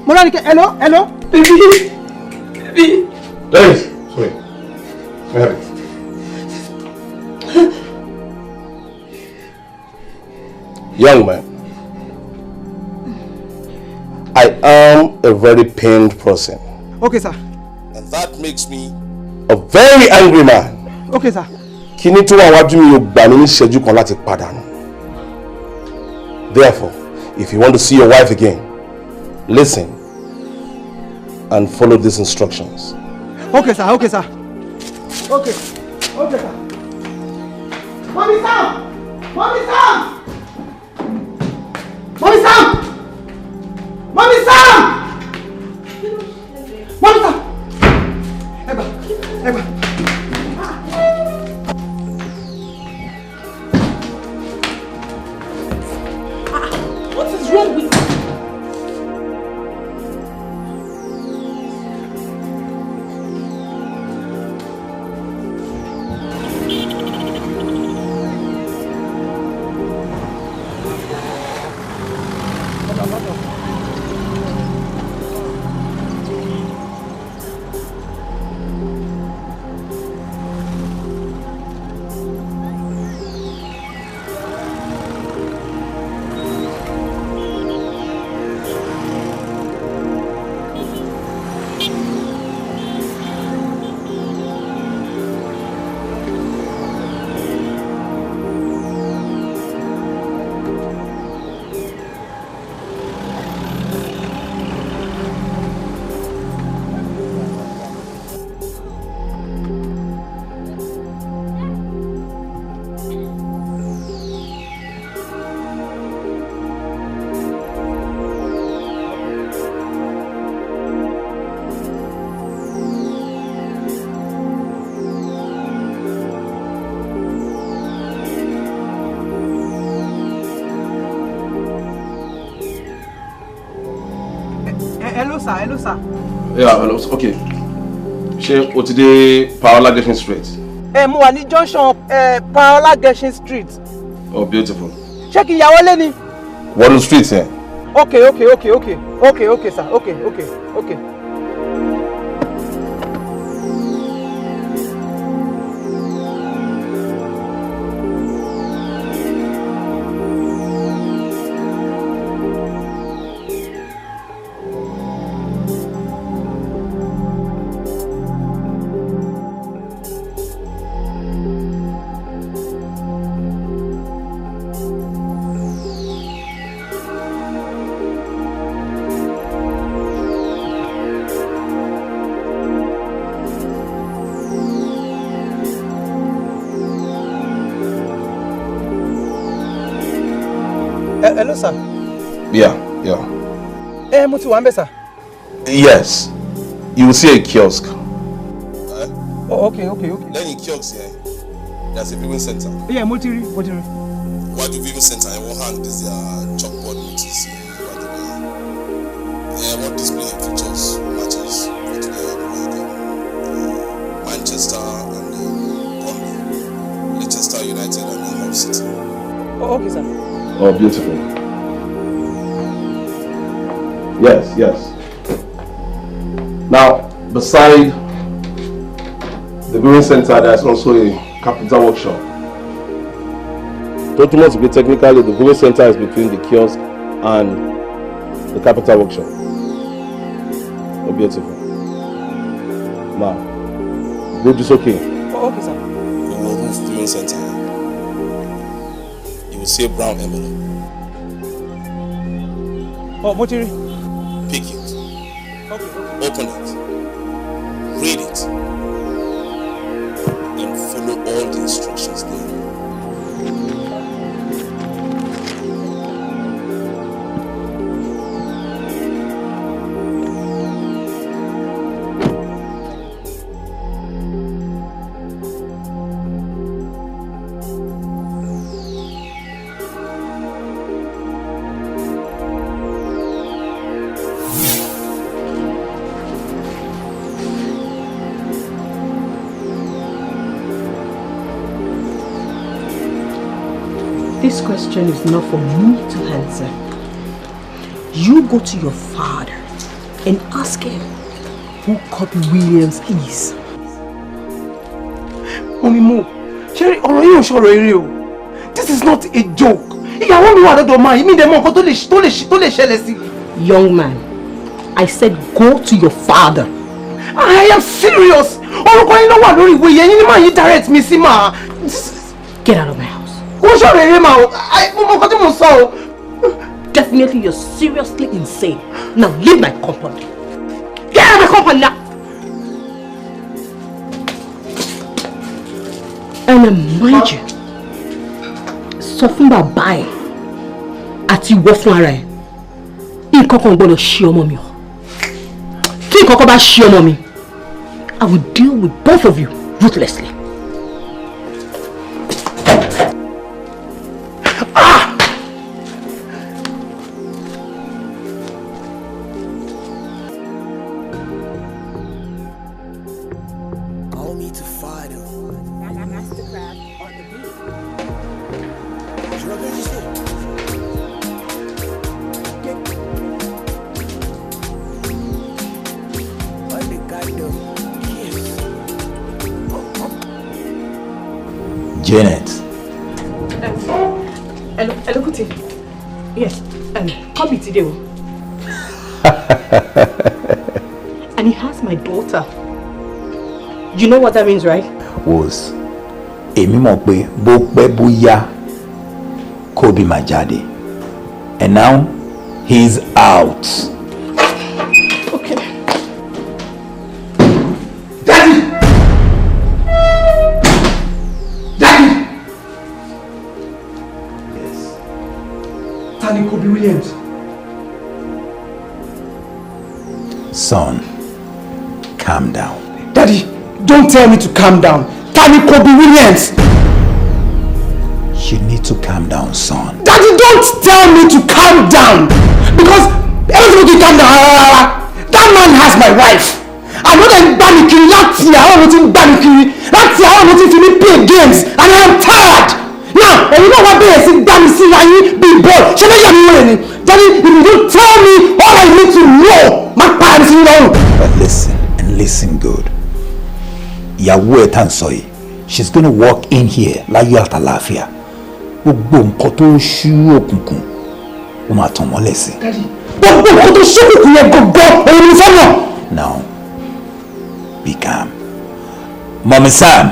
Monica, hello. Baby. Dennis, sorry. Mary. Young man, I am a very pained person. Okay, sir. And that makes me a very angry man. Okay, sir. Kí ni tó wà wájú mi ò gbà mí ní ìṣẹ́jú kan láti pàdánù. Therefore, if you want to see your wife again, listen and follow these instructions. Okay, sir. Okay, sir. Okay, sir. Mommy Sam! Mommy Sam! Mommy Sam! Mommy Sam! Mommy Sam! Egba. What is wrong with you? Hello, sir. Yeah, hello. Okay. Ṣé o ti dé Paola Geshin Street? Mo wà ní junction Paola Geshin Street. Oh, beautiful. Ṣé kí n yà wọlé ni? What street here? Okay, sir. Okay. Hello, sir. Yeah. Mo ti wà ńbẹ̀, sir. Yes. You will see a kiosk. Oh, okay. Lẹ́yìn kiosk here, there's a viewing center. Yeah, mo ti rí. Why do viewing center in one hand is chalkboard notice? What display features matches for today? Manchester and Burnley, Leicester United and Hull City. Oh, okay, sir. Oh, beautiful. Yes. Now, beside the viewing center, there's also a carpenter workshop. Don't must be technically, the viewing center is between the kiosk and the carpenter workshop. Oh, beautiful. Now, good is okay. Oh, okay, sir. We will move the viewing center. You will see a brown envelope. Oh, mo ti rí. Pick it. Okay. Open it. Read it. And follow all the instructions there. This question is not for me to answer. You go to your father and ask him who Kobe Williams is. Mommy Mo, Sherry, ọ̀rọ̀ yìí ò ṣọ̀rọ̀ eré o. This is not a joke. Ìyàwó mi wà lọ́dọ̀ máa yìí, mi dẹ̀ mọ̀ nǹkan tó lè ṣẹlẹ̀ sí. Young man, I said go to your father. I am serious. Orúkọ yín ló wà lórí ìwé yẹn, yín ni máa yín direct mi sí máa. Get out of my house. What's your name, Mao? Definitely, you're seriously insane. Now leave my compound. Get out of my compound now. And mind you, sọ fún bàbá ẹ àti ìwọ fún ara ẹ. Nǹkan kan gbọ́dọ̀ ṣe ọmọ mi o. Tí nǹkan kan bá ṣe ọmọ mi, I will deal with both of you ruthlessly. Janet. Hello, Kuti. Yes, come me today. And he has my daughter. You know what that means, right? Was èmi mọ̀ pé bó pẹ́ bóyá Kobe máa jáde. And now he's out. Okay. Daddy! Yes. Tani Kobe Williams. Son, calm down. Daddy, don't tell me to calm down. Tani Kobe Williams. You need to calm down, son. Daddy, don't tell me to calm down. Because everybody calm down. That man has my wife. I know that Banikiri, láti àwọn ọmọ tí ń Banikiri, láti àwọn ọmọ tí ń fi mí play games, and I am tired. Now, you know what bẹ̀rẹ̀ sí gbami sí ayé big boy. Ṣé bẹ́ẹ̀ yà mí wọlé ni? Daddy, if you don't tell me all I need to know, má pa ẹni sí lọ́rùn. But listen, and listen good. Ìyàwó ẹ̀ tá ń sọ yìí, she's gonna walk in here láyé àtàlàáfíà. Gbogbo nǹkan tó ń ṣú òkùnkùn, ó máa tàn mọ́lẹ̀ sí. Gbogbo nǹkan tó ṣú òkùnkùn yẹn gbogbo òun ni fọ́nà. Now, be calm. Mommy Sam!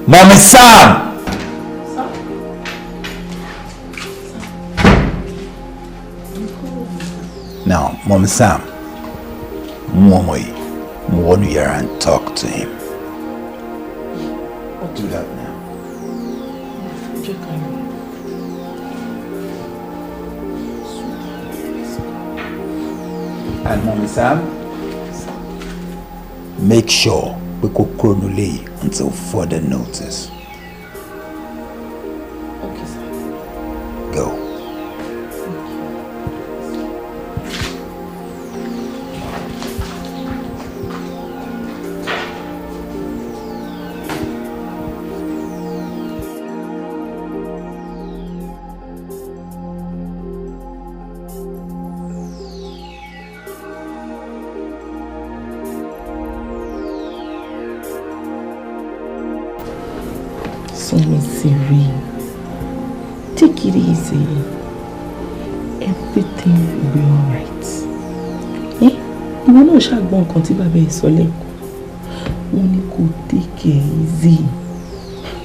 Mommy Sam! Now, Mommy Sam, Mommy, I want to hear and talk to him. I'll do that now. And Mommy Sam, make sure pé kó kúrò nílé yìí until further notice. Okay, sir. Go. Serene. Take it easy. Everything will be alright. Ìwọ náà ṣàgbọ́n nǹkan tí bàbá ẹ̀ sọ lẹ́kọ̀ọ́. Wọ́n ní kó take it easy.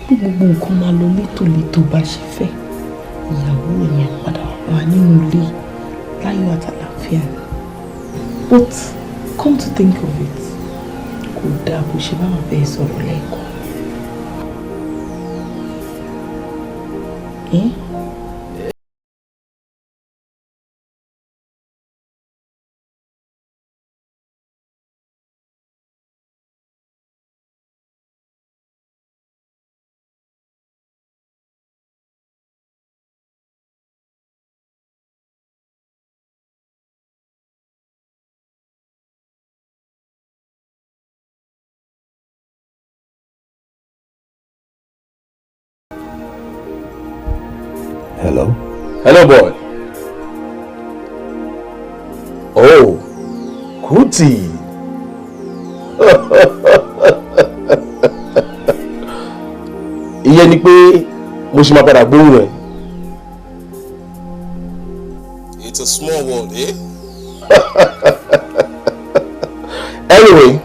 Bí gbogbo nǹkan máa lọ létòlétò bá ṣe fẹ́. Ìyàwó yẹn padà wà nínú ilé láyọ̀ àtàlàáfíà. But come to think of it, kò dáa bó ṣe bá bàbá ẹ̀ sọ̀rọ̀ lẹ́kọ̀ọ́. Hello? Hello, boy. Oh, Kuti. Ìyẹn ni pé mo ṣì máa padà gbóhùn ẹ̀. It's a small world, eh? Anyway,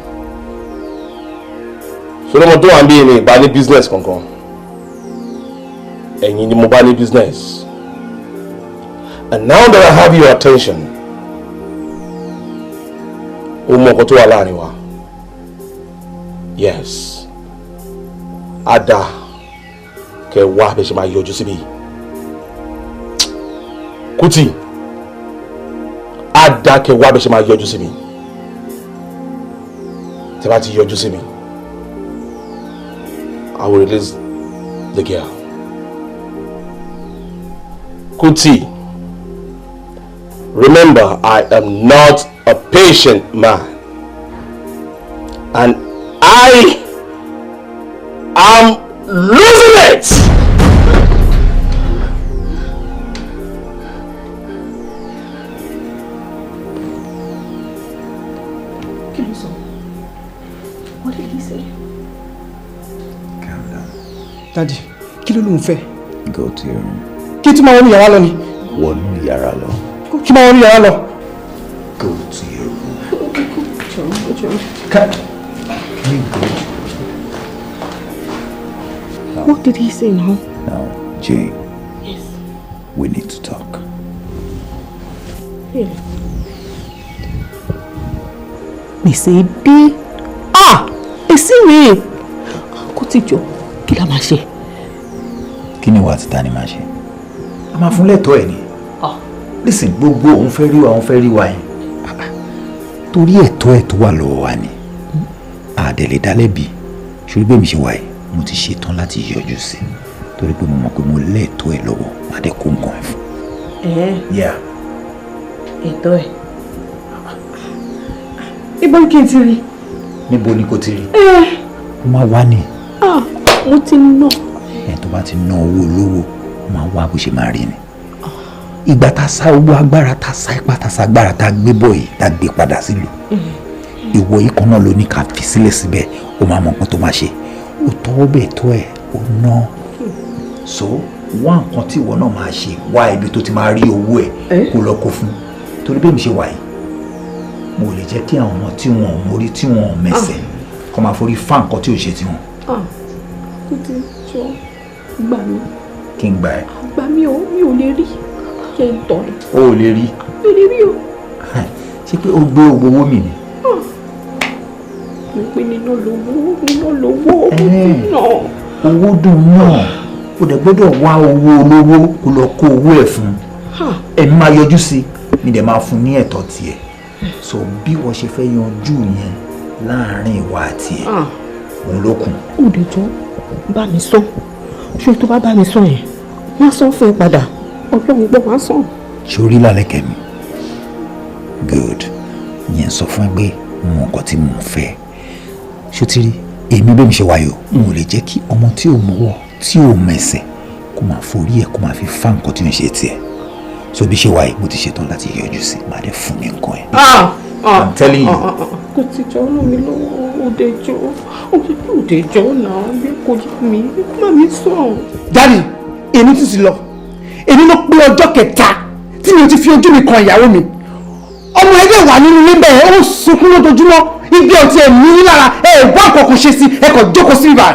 Solomon tó wà ń bí ní ìbá ní business kankan. Ẹ̀yin ni mo bá ní business. And now that I have your attention, o mọ nǹkan tó wà láàrin wa. Yes. Ada kẹ wá bẹ ṣe máa yọjú síbí. Kuti. Ada kẹ wá bẹ ṣe máa yọjú síbí. Tẹ́ bá ti yọjú síbí, I will release the girl. Kuti, remember, I am not a patient man, and I am losing it. What did he say? Calm down. Daddy, kí ló ló ń fẹ́? Go to your room. Kí tí máa wọnú yàrá lọ ni? Wọnú yàrá lọ. Kí máa wọnú yàrá lọ? Go to your room. Can you go? What did he say now? Now, Jane. Yes. We need to talk. Really? Me say B. Èsì rèé. Kó tí jọ, kí la máa ṣe? Kí ni wàá ti ta ni máa ṣe? A máa fún lẹ́tọ̀ọ́ ẹ̀ ni. Listen, gbogbo òun fẹ́ rí wa yẹn. Torí ẹ̀tọ́ ẹ̀ tó wà lọ́wọ́ wa ni. Àdẹ̀lẹ̀ dálẹ́bi. Ṣorí bẹ́ẹ̀ mi ṣe wà yìí, mo ti ṣetán láti yọjú sí. Torí pé mo mọ̀ pé mo lẹ́tọ̀ọ́ ẹ̀ lọ́wọ́, má dẹ̀ kó nǹkan ẹ̀ fún. Yeah. Ẹ̀tọ́ ẹ̀. Ibo kí n ti rí? Níbo ni kò ti rí? Ó máa wá ni. Mo ti ná. Tó bá ti ná owó olówó, ó máa wá bó ṣe máa rí ni. Ìgbà tá a sá owó agbára, tá a sá ipá, tá a sá agbára, tá a gbé bọ̀ yìí, tá a gbé padà sílùú. Ìwọ yìí kan náà ló ní ká fi sílẹ̀ síbẹ̀, ó máa mọ nǹkan tó máa ṣe. Ó tọwọ́ bẹ̀ tó ẹ̀, ó ná. So wá nǹkan tí ìwọ náà máa ṣe, wá ibi tó ti máa rí owó ẹ̀ kó lọ kó fún. Torí bẹ́ẹ̀ mi ṣe wà yìí, mo lè jẹ́ kí àwọn ọmọ tí wọn ò mórí tí wọn ò mẹsẹ̀ kó máa forí fá nǹkan tí ò ṣe tiwọn. Kuti jọ gbà mí. Kí n gbà ẹ́? Gbà mí o, mi ò lè rí. Ṣé ń tọ́ ni? O ò lè rí. Mi ò lè rí o. Ṣé pé o gbé owó mi ni? Mo pe níná lówó náà. Owó dùn náà. O dẹ̀ gbọ́dọ̀ wá owó olówó kó lọ kó owó ẹ̀ fún. Èmi máa yọjú sí, mi dẹ̀ máa fún ní ẹ̀tọ́ tiẹ̀. So bí wọ́n ṣe fẹ́ yanjú yẹn láàárín ìwà àti ẹ̀, òun ló kù. Òde jọ bá mi sọ ṣé tó bá mi sọ yẹn wọ́n sọ fún ẹ padà ọlọ́run gbọ́ wá sọ. Ṣorí lálẹ́kẹ̀ mi good yẹn sọ fún ẹ pé mo nǹkan tí mo fẹ́ ṣòtìrí èmi bẹ́ẹ̀ mi ṣe wáyò mo lè jẹ́ kí ọmọ tí ò mọwọ́ tí ò mẹsẹ̀ kó máa forí ẹ̀ kó máa fi fá nǹkan tí ò ń ṣe tiẹ̀ so bí ṣe wáyé mo ti ṣetán láti yọjú sí máa dé fún ní nǹkan ẹ̀. I'm telling you. Kò tí jọ ràn mí lọ́wọ́ òdejọ́ náà bí kò yá mi má mi sọ. Daddy èmi tún ti lọ èmi ló pé ọjọ́ kẹta tí mi ò ti fi ojú mi kan ìyàwó mi ọmọ ẹgbẹ́ wà nínú ilé bẹ́ẹ̀ ó sunkún lójoojúmọ́ ibi ọtí ẹ̀ ní lára ẹ̀ wá àkọ́kọ́ ṣe sí ẹ̀ kò jókòó sí ibà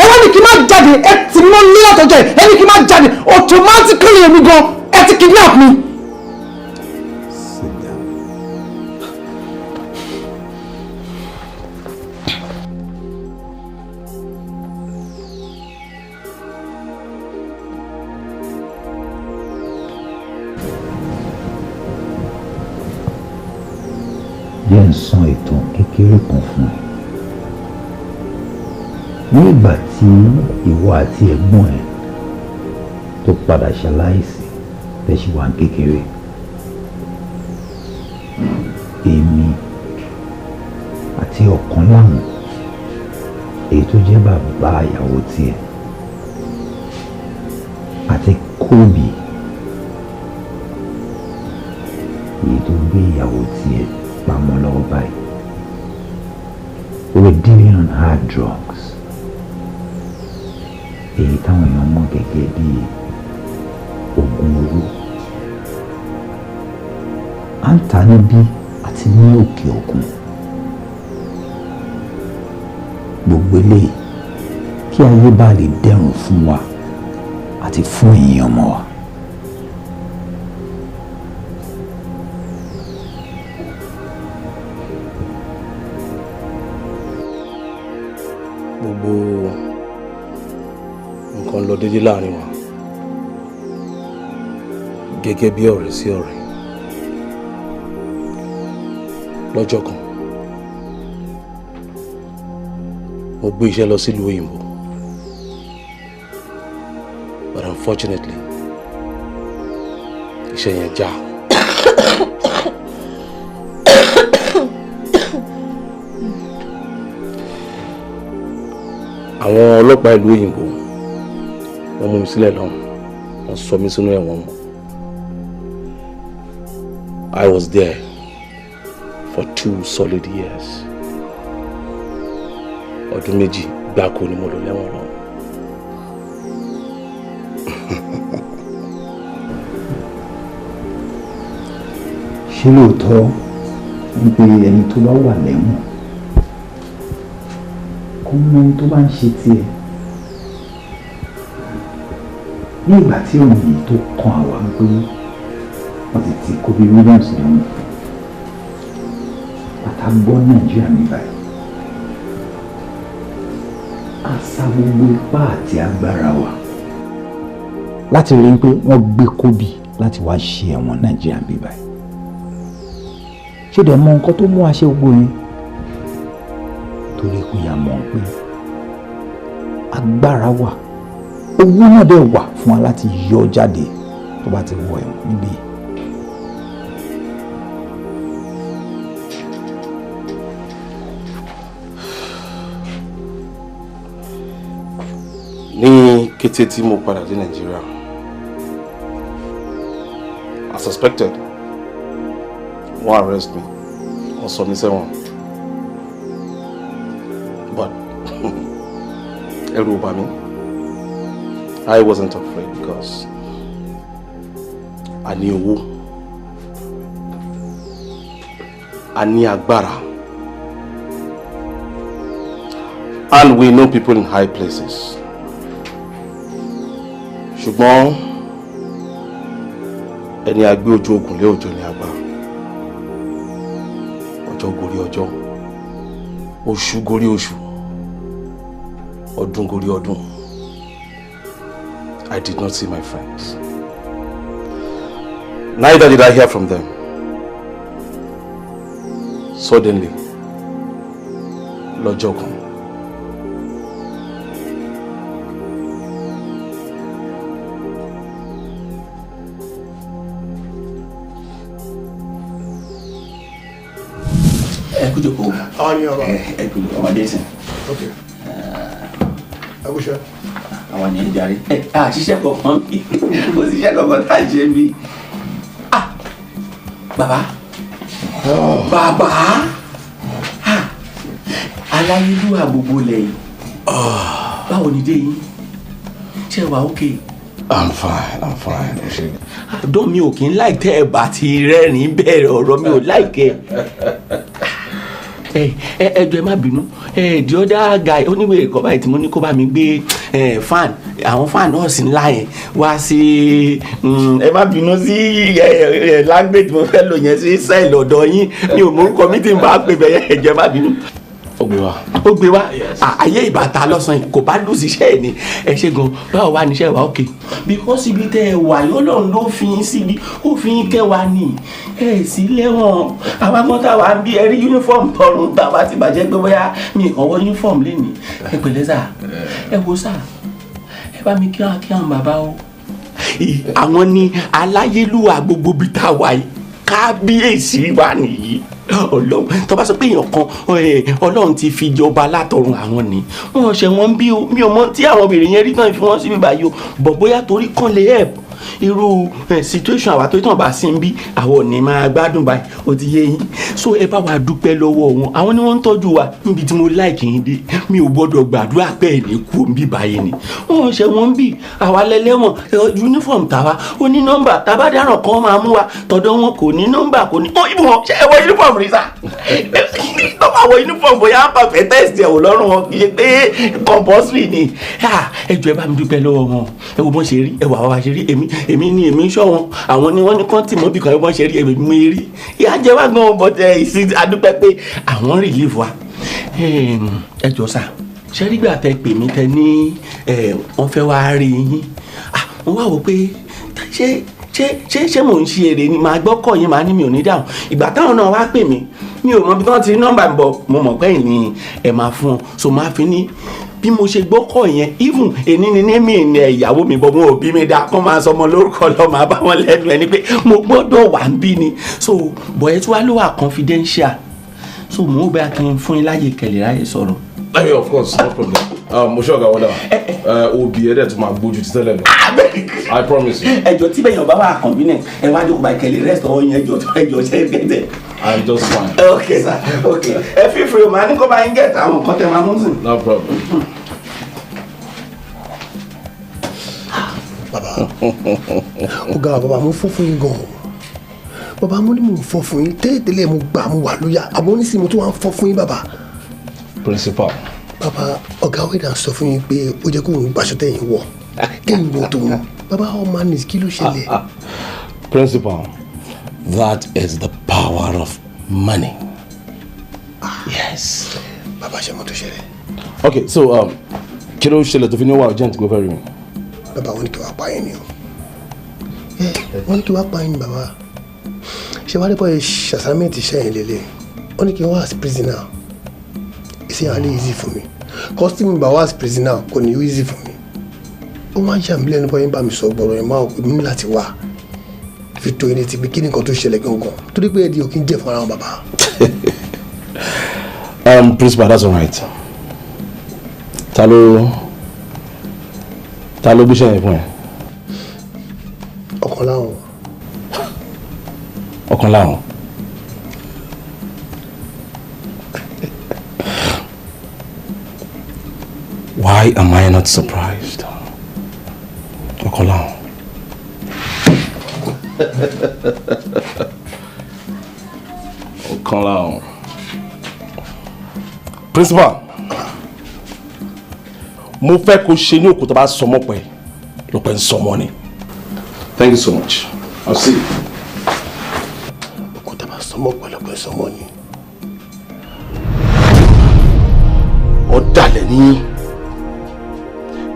ẹ wá ní kí n má jáde ẹ ti mọ́ ní ọ̀tọ̀jọ́ ẹ ní kí n má jáde automatically èmi gan ẹ ti kidnap mi. Jẹ́ ń sọ ìtàn kékeré kan fún ẹ. Ní ìgbà tí ìwọ àti ẹ̀gbọ́n ẹ tó padà ṣaláìsí tẹ̀sí wà ń kékeré, èmi àti ọ̀kan láwọn èyí tó jẹ́ bàbá ìyàwó tiẹ̀ àti Kóbì èyí tó gbé ìyàwó tiẹ̀ pamọ́ lọ́wọ́ báyìí. We were dealing on hard drugs. Èyí táwọn èèyàn mọ̀ gẹ́gẹ́ bí oògùn owó. À ń tà níbí àti ní òkè òkun. Gbogbo eléyìí kí ayé bá lè dẹrùn fún wa àti fún èèyàn ọmọ wa. Gbogbo nǹkan lọ déédéé láàrin wa gẹ́gẹ́ bí ọ̀rẹ́ sí ọ̀rẹ́. Lọ́jọ́ kan mo gbé iṣẹ́ lọ sílùú òyìnbó, but unfortunately iṣẹ́ yẹn já. Àwọn ọlọ́pàá ìlú òyìnbó wọ́n mú mi sílẹ̀ lọ́hùn, wọ́n sọ mí sínú ẹ̀wọ̀n wọn. I was there for 2 solid years. Ọdún méjì gbáko ni mo lò lẹ́wọ̀n lọ. Ṣé lóòótọ́ ń pe ẹni tó bá wà lẹ́wọ̀n kó mọ ohun tó bá ń ṣe tiẹ̀? Ní ìgbà tí òun yìí tó kan àwa pé wọ́n ti ti Kobe Williams lẹ́wọ̀n àtàgbọ́ Nàìjíríà ní báyìí, a sá gbogbo ipá àti agbára wa láti rí i pé wọ́n gbé Kobe láti wá ṣe ẹ̀wọ̀n Nàìjíríà ní báyìí. Ṣé dẹ̀ mọ nǹkan tó mú wa ṣe gbogbo yẹn? Torí pé a mọ̀ pé agbára wà, owó náà dẹ̀ wà fún wa láti yọ jáde tó bá ti wọ ẹ̀wọ̀n níbí. Ní kété tí mo padà dé Nàìjíríà, as suspected, wọ́n arrest me, wọ́n sọ mí sẹ́wọ̀n. But ẹ̀rù ò bà mí. I wasn't afraid because a ní owó, a ní agbára, and we know people in high places. Ṣùgbọ́n ẹni agbé ojú ogun lé òjò ní agbá. Ọjọ́ gorí ọjọ́, oṣù gorí oṣù, ọdún gorí ọdún. I did not see my friends. Neither did I hear from them. Suddenly, lọ́jọ́ kan, ẹ kú jókòó. Àwọn ni ọba. Ẹ kú ọmọdé sìn. Ok. Ẹ kú ṣe. Àwọn ni ẹ jàre. Ṣiṣẹ́ kankan bí. Kò síṣẹ́ kankan tá a ṣe bí. Bàbá. Bàbá. Aláyélúwà gbogbo lẹ́yìn. Báwo ni dé yín? Ṣé wà okay? I'm fine. Àdó mi ò kí ń láìtẹ́ ẹ̀ bá ti rẹ́rìn-ín bẹ̀rẹ̀ ọ̀rọ̀ mi ò láìkẹ́. Ẹjọ́ ẹ má bínú. The other guy oníwèé ẹ̀kọ́ báyìí tí mo ní kó bá mi gbé fan àwọn fan náà sí ńlá yẹn wá sí ẹ má bínú sí language mo fẹ́ lò yẹn sí sẹ́ẹ̀lì ọ̀dọ̀ yín mi ò mọ orúkọ mi tí n bá pè bẹ́ẹ̀ ẹjọ́ ẹ má bínú. Ó gbé wá ayé ìbàtà lọ́sàn-án kò bá lù síṣẹ́ ẹ̀ ni ẹ ṣe gan báwo wá níṣẹ́ wa okay. Because ibi tẹ́ ẹ wà yọ́lọ́run ló fi yín síbi ó fi yín kẹwàá ní ẹ sí lẹ́wọ̀n àwọn agbọ́ntà wa ń bí ẹ rí uniform tọrùn tá a bá ti bàjẹ́ pé bóyá mi kàn wọ uniform lé ní ẹ pẹ̀lẹ́ sà ẹ wo sà ẹ bá mi kí wọn bàbá o. Àwọn ni aláyélúwà gbogbo bí tá a wà yìí kábíyèsí wa nìyí. Ọlọ́run tó bá sọ pé èèyàn kan Ọlọ́run ti fi jọba látọ̀run àwọn ni wọ́n ṣe wọ́n bí o mi ò mọ tí àwọn obìnrin yẹn rí tán fi wọ́n síbi báyìí o bọ̀ bóyá torí kan lè help irú situation àwa tó tàn bá sí ń bí àwọn ò ní máa gbádùn báyìí ó ti yé yín so ẹ bá wa dúpẹ́ lọ́wọ́ wọn àwọn ni wọ́n ń tọ́jú wa níbi tí mo láìkì yín dé mi ò gbọ́dọ̀ gbàdúrà pé ẹ̀ ní kú ń bí báyìí ni wọ́n ṣe wọ́n ń bí àwa lẹ́lẹ́wọ̀n uniform tàwa ó ní nọ́mbà tàbádàrán kan máa mú wa tọ̀dọ̀ wọn kò ní nọ́mbà kò ní ó ibùn ṣe ẹ wọ uniform rí sá tó bá wọ uniform bóyá á pàfẹ́ test ẹ̀ wò lọ́rùn wọn kì í ṣe pé compulsory ni ẹ jọ̀ọ́ ẹ bá mi dúpẹ́ lọ́wọ́ wọn ẹ wo bọ́n ṣe rí ẹ wà wá ṣe rí èmi ṣọ́ wọn àwọn ni wọ́n ní kán tì mọ́ bí kan bọ́n ṣe rí èmi mú rí ìyá jẹ́ wá gan bọ́tẹ̀ ìsìn adúpẹ́ pé àwọn relief wa ẹ jọ̀ọ́ sà ṣe rí gbà tẹ pè mí tẹ ní wọ́n fẹ́ wá rí yín wọ́n wá wò pé ṣé mò ń ṣe èrè ni màá gbọ́kọ̀ yín màá ní mi ò ní dáhùn ìgbà táwọn náà wá pè mí mi ò mọ bí wọ́n ti rí nọ́mbà mi bọ̀ mo mọ̀ pé ẹ̀yin ẹ̀ máa fún un so máa fi ní bí mo ṣe gbọ́kọ̀ yẹn even èní ni ní mi ní ìyàwó mi bọ̀ mo ò bí mi dá kó máa sọmọ lórúkọ lọ máa bá wọn lẹ́nu ẹni pé mo gbọ́dọ̀ wà ń bí ni so bọ̀ ẹ tí wàá ló wà confidential so mo bá kí n fún yín láyè kẹlẹ̀ láyè sọ̀rọ̀. Yeah, of course, no problem. Mo ṣọ́ọ̀gá wọ́dà òbí ẹ̀dẹ̀ tó máa gbójú ti tẹ́lẹ̀ lọ. I promise you. Ẹjọ́ tí bẹ́yàn bá wà convenient ẹ wá jókòó báyìí kẹlẹ̀ rest ọwọ́ yẹn ẹjọ́ ṣe é gẹ́tẹ̀. I'm just fine. Okay sir, okay. Ẹ feel free o máa ní kó bá yín gẹ̀ẹ́tì àwọn nǹkan tẹ máa mú sìn. No problem. Bàbá ọ̀gá bàbá mo fọ́ fún yín gan-an bàbá mo ní mo fọ́ fún yín tẹ́lẹ̀tẹ́lẹ̀ mo gbà mo wà lóyà àmọ́ oníṣìí mo tún wá ń fọ́ fún yín bàbá. Principal. Bàbá ọ̀gá wẹ́dà sọ fún yín pé ó jẹ́ kó òun gbàṣọ tẹ̀yìn wọ̀ kẹ́yìn wọ̀ tó wọn bàbá ọmọ ní kí ló ṣẹlẹ̀. Principal, that is the power of money. Yes. Bàbá ṣe mọ́ tó ṣẹlẹ̀. Okay, so kí ló ṣẹlẹ̀ tó fi ní wà urgent go very well. Bàbá wọn ní kí wàá pa yín ni o wọ́n ní kí wàá pa yín ni bàbá ṣé wàá dẹ́pọ̀ ṣàṣàmẹ́ǹtì ṣẹ́yìn lélẹ̀ wọ́n ní kí wọ́n wá sí prisoner ṣe àlẹ́ easy fún mi costume bá wá sí prisoner kò ní easy fún mi ó máa ń ṣàmì lẹ́nu bọ́yìn bá mi sọ gbọ́rọ̀ ẹ̀ máa pè mí láti wá fi tó ilé ti pé kí ni nǹkan tó ṣẹlẹ̀ gangan torí pé ẹ̀dí òkè ń jẹ́ fún ara wọn bàbá. Principal, that's all right. Ta ló gbéṣẹ́ yẹn fún ẹ? Ọ̀kan láwọn. Ọ̀kan láwọn. Why am I not surprised? Ọ̀kan láwọn. Ọ̀kan láwọn. Principal, mo fẹ́ kó ṣe ní òkú tó bá sọmọ pẹ́ ló pẹ́ ń sọmọ ni. Thank you so much. I'll see you. Òkú tó bá sọmọ pẹ́ ló pẹ́ ń sọmọ ni. Ọ̀dàlẹ̀ ni.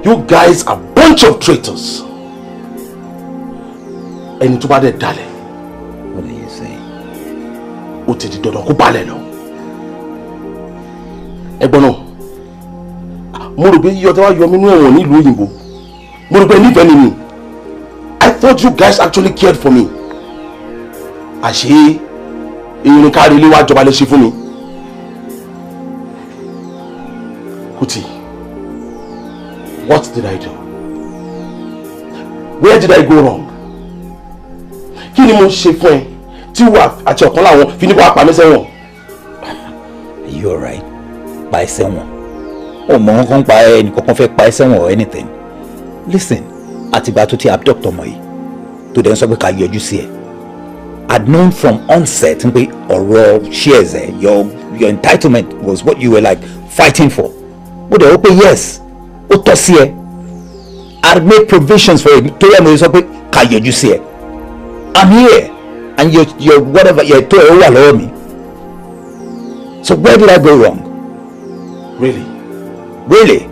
You guys are a bunch of traitors. Ẹni tó bá dẹ̀ dalẹ̀. What are you saying? Ó ti di dandan kó balẹ̀ lọ. Ẹ̀gbọ́n náà, mo rò pé yíyọ tí wàá yọ mí nínú ẹ̀wọ̀n nílùú òyìnbó. Mo rò pé nífẹ̀ẹ́ ni mi. I thought you guys actually cared for me. Àṣé irin kárí ilé wa jọba lè ṣe fún mi. What did I do? Where did I go wrong? Kí ni mo ṣe fún ẹ tí wà àti ọ̀kan láwọn fi ní kó apá mi sẹ́wọ̀n? You're right. Pa ẹ́ sẹ́wọ̀n. O mọ̀ nǹkan pa ẹ́ ẹnìkankan fẹ́ pa ẹ́ sẹ́wọ̀n or anything. Listen, àtìgbà tó ti abduct ọmọ yìí tó dẹ̀ ń sọ pé ká yọjú sí ẹ. I'd known from onset pé ọ̀rọ̀ shares ẹ̀ your entitlement was what you were like fighting for. Mo dẹ̀ wọ́n pé yes, ó tọ́ sí ẹ. I'd made provisions for it tó yẹ mo sọ pé ká yọjú sí ẹ. I'm here and you're whatever you're tó ẹ ó wà lọ́wọ́ mi. So where did I go wrong? Really? Really?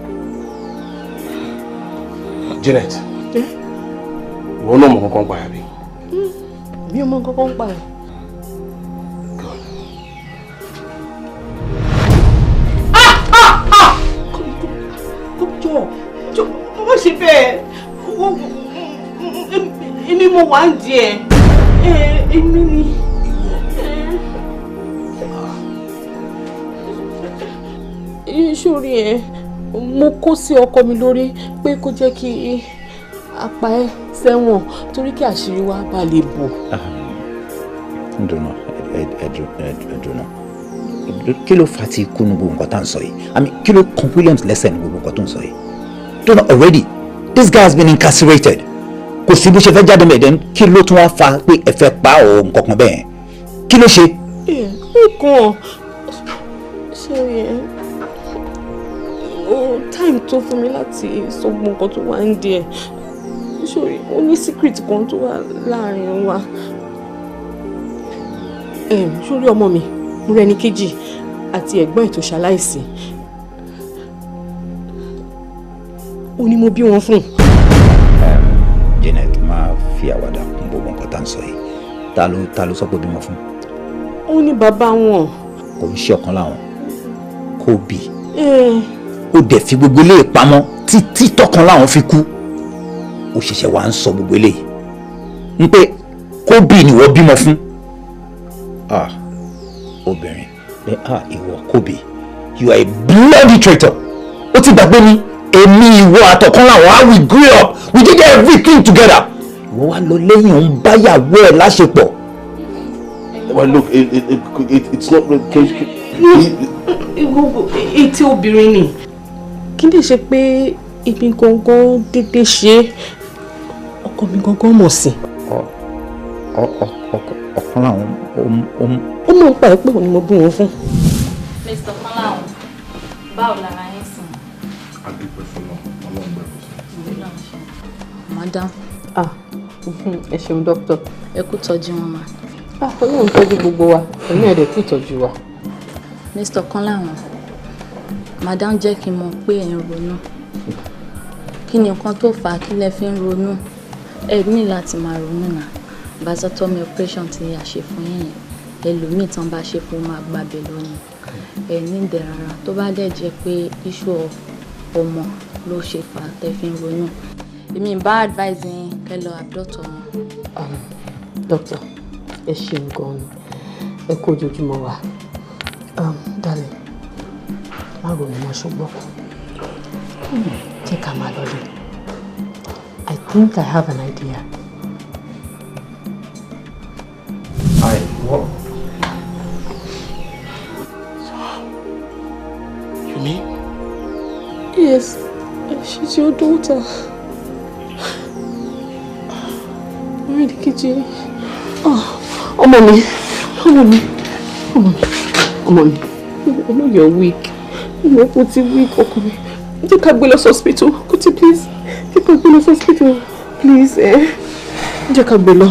Janet. Ìwọ náà mọ̀ kankan pa àbí? Mi ò mọ̀ kankan pa ẹ̀. Jọ, má ṣe bẹ́ẹ̀. Èmi mo wà ń di ẹ̀. Èmi ni. Sórí ẹ, mo kó sí ọkọ mi lórí pé kó jẹ́ kí apá ẹ sẹ́wọ̀n torí kí àṣírí wa bá lè bò. Ẹ̀dùnà. Kí ló fà tí ikú ní gbogbo nǹkan tá à ń sọ yìí? I mean, kí ló kan Williams lẹ́sẹ̀ ní gbogbo nǹkan tó ń sọ yìí? Don't know already. This guy has been incarcerated. Kò sí bó ṣe fẹ́ jáde mẹ́ẹ̀dẹ́n kí ló tún wá fa pé ẹ fẹ́ pa ọ̀ nǹkan kan bẹ́ẹ̀? Kí ló ṣe? Nǹkan ṣe yẹn. Time tó fún mi láti sọ gbogbo nǹkan tó wà ń di ẹ̀. Sórí, ó ní secret kan tó wà láàrin wa. Sórí ọmọ mi, Mọ́rẹ́níkejì àti ẹ̀gbọ́n ẹ̀ tó ṣaláìsí. Ó ní mo bí wọn fún. Janet, máa fi àwàdà kún gbogbo nǹkan tá à ń sọ yìí. Ta ló sọ pé bímọ fún? Ó ní bàbá wọn. Kò ń ṣe ọ̀kan láwọn. Kò bí. Ó dẹ̀ fi gbogbo eléyìí pamọ́ títí tọ́kan láwọn fi kú. Ó ṣẹ̀ṣẹ̀ wá ń sọ gbogbo eléyìí. Ń pé kó bí ni wọ́n bímọ fún. Obìnrin. Ìwọ Kobe. You are a bloody traitor. Ó ti gbàgbé ni. Èmi ìwọ àtọ̀kan láwọn, how we grew up. We did everything together. Ìwọ wá lọ lẹ́yìn òun báyàwó ẹ̀ láṣepọ̀. Well, look, it's not really. Etí obìnrin ni. Kí lè ṣe pé ibi gangan dédé ṣe ọkọ mi gangan mọ̀ sí. Ọ̀kan láwọn ó mọ̀ ń pa ẹ̀ pé òun ni mo bí wọn fún. Mr. Kọ́láhùn, báwo lára yín sùn? Adúpẹ́ fún Ọlọ́run gbẹ̀rù sí. Madam. Ẹ ṣeun dókítà. Ẹ kú tọ́jú wọn mà. Ọlọ́run tọ́jú gbogbo wa, ẹ̀mí ẹ̀dẹ̀ kú tọ́jú wa. Mr. Kọ́láhùn, Madam jẹ́ kí n mọ̀ pé ẹ̀ ń ronú. Kí ni nǹkan tó fà á kí lẹ fi ń ronú? Ẹ ní láti máa ronú náà. Vasectomy operation tí a ṣe fún yín yẹn, ẹlòmíì tán bá ṣe fún máa gbàbẹ̀ lónìí. Ẹ ní ìdẹ̀ rárá tó bá dẹ̀ jẹ́ pé iṣu ọmọ ló ṣe fà á tẹ́ fi ń ronú. Èmi bá advise yín kẹ́ lọ abduct ọmọ. Doctor, ẹ ṣeun gan-an, ẹ kú ojoojúmọ́ wa. Darling, má ronú mọ́ ṣùgbọ́n jẹ́ ká máa lọ lé. I think I have an idea. What? You mean? Yes, she's your daughter. Mọ́rẹ́níkejì. Ọmọ mi. I know you're weak. You're pretty weak, ọkọ mi. Jẹ́ ká gbé lọ sí hospital. Could you please? Jẹ́ ká gbé lọ sí hospital. Please, Jẹ́ ká gbé lọ.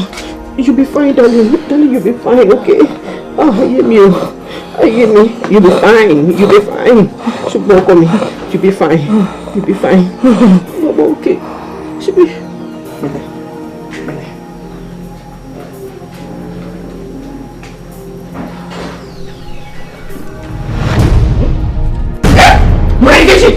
You'll be fine, darling. Darling, you'll be fine, okay? Ayé mi o. Ayé mi. You'll be fine. You'll be fine. Ṣùgbọ́n ọkọ mi. You'll be fine. You'll be fine. Baba, okay. She'll be. Mọ́rẹ́níkejì.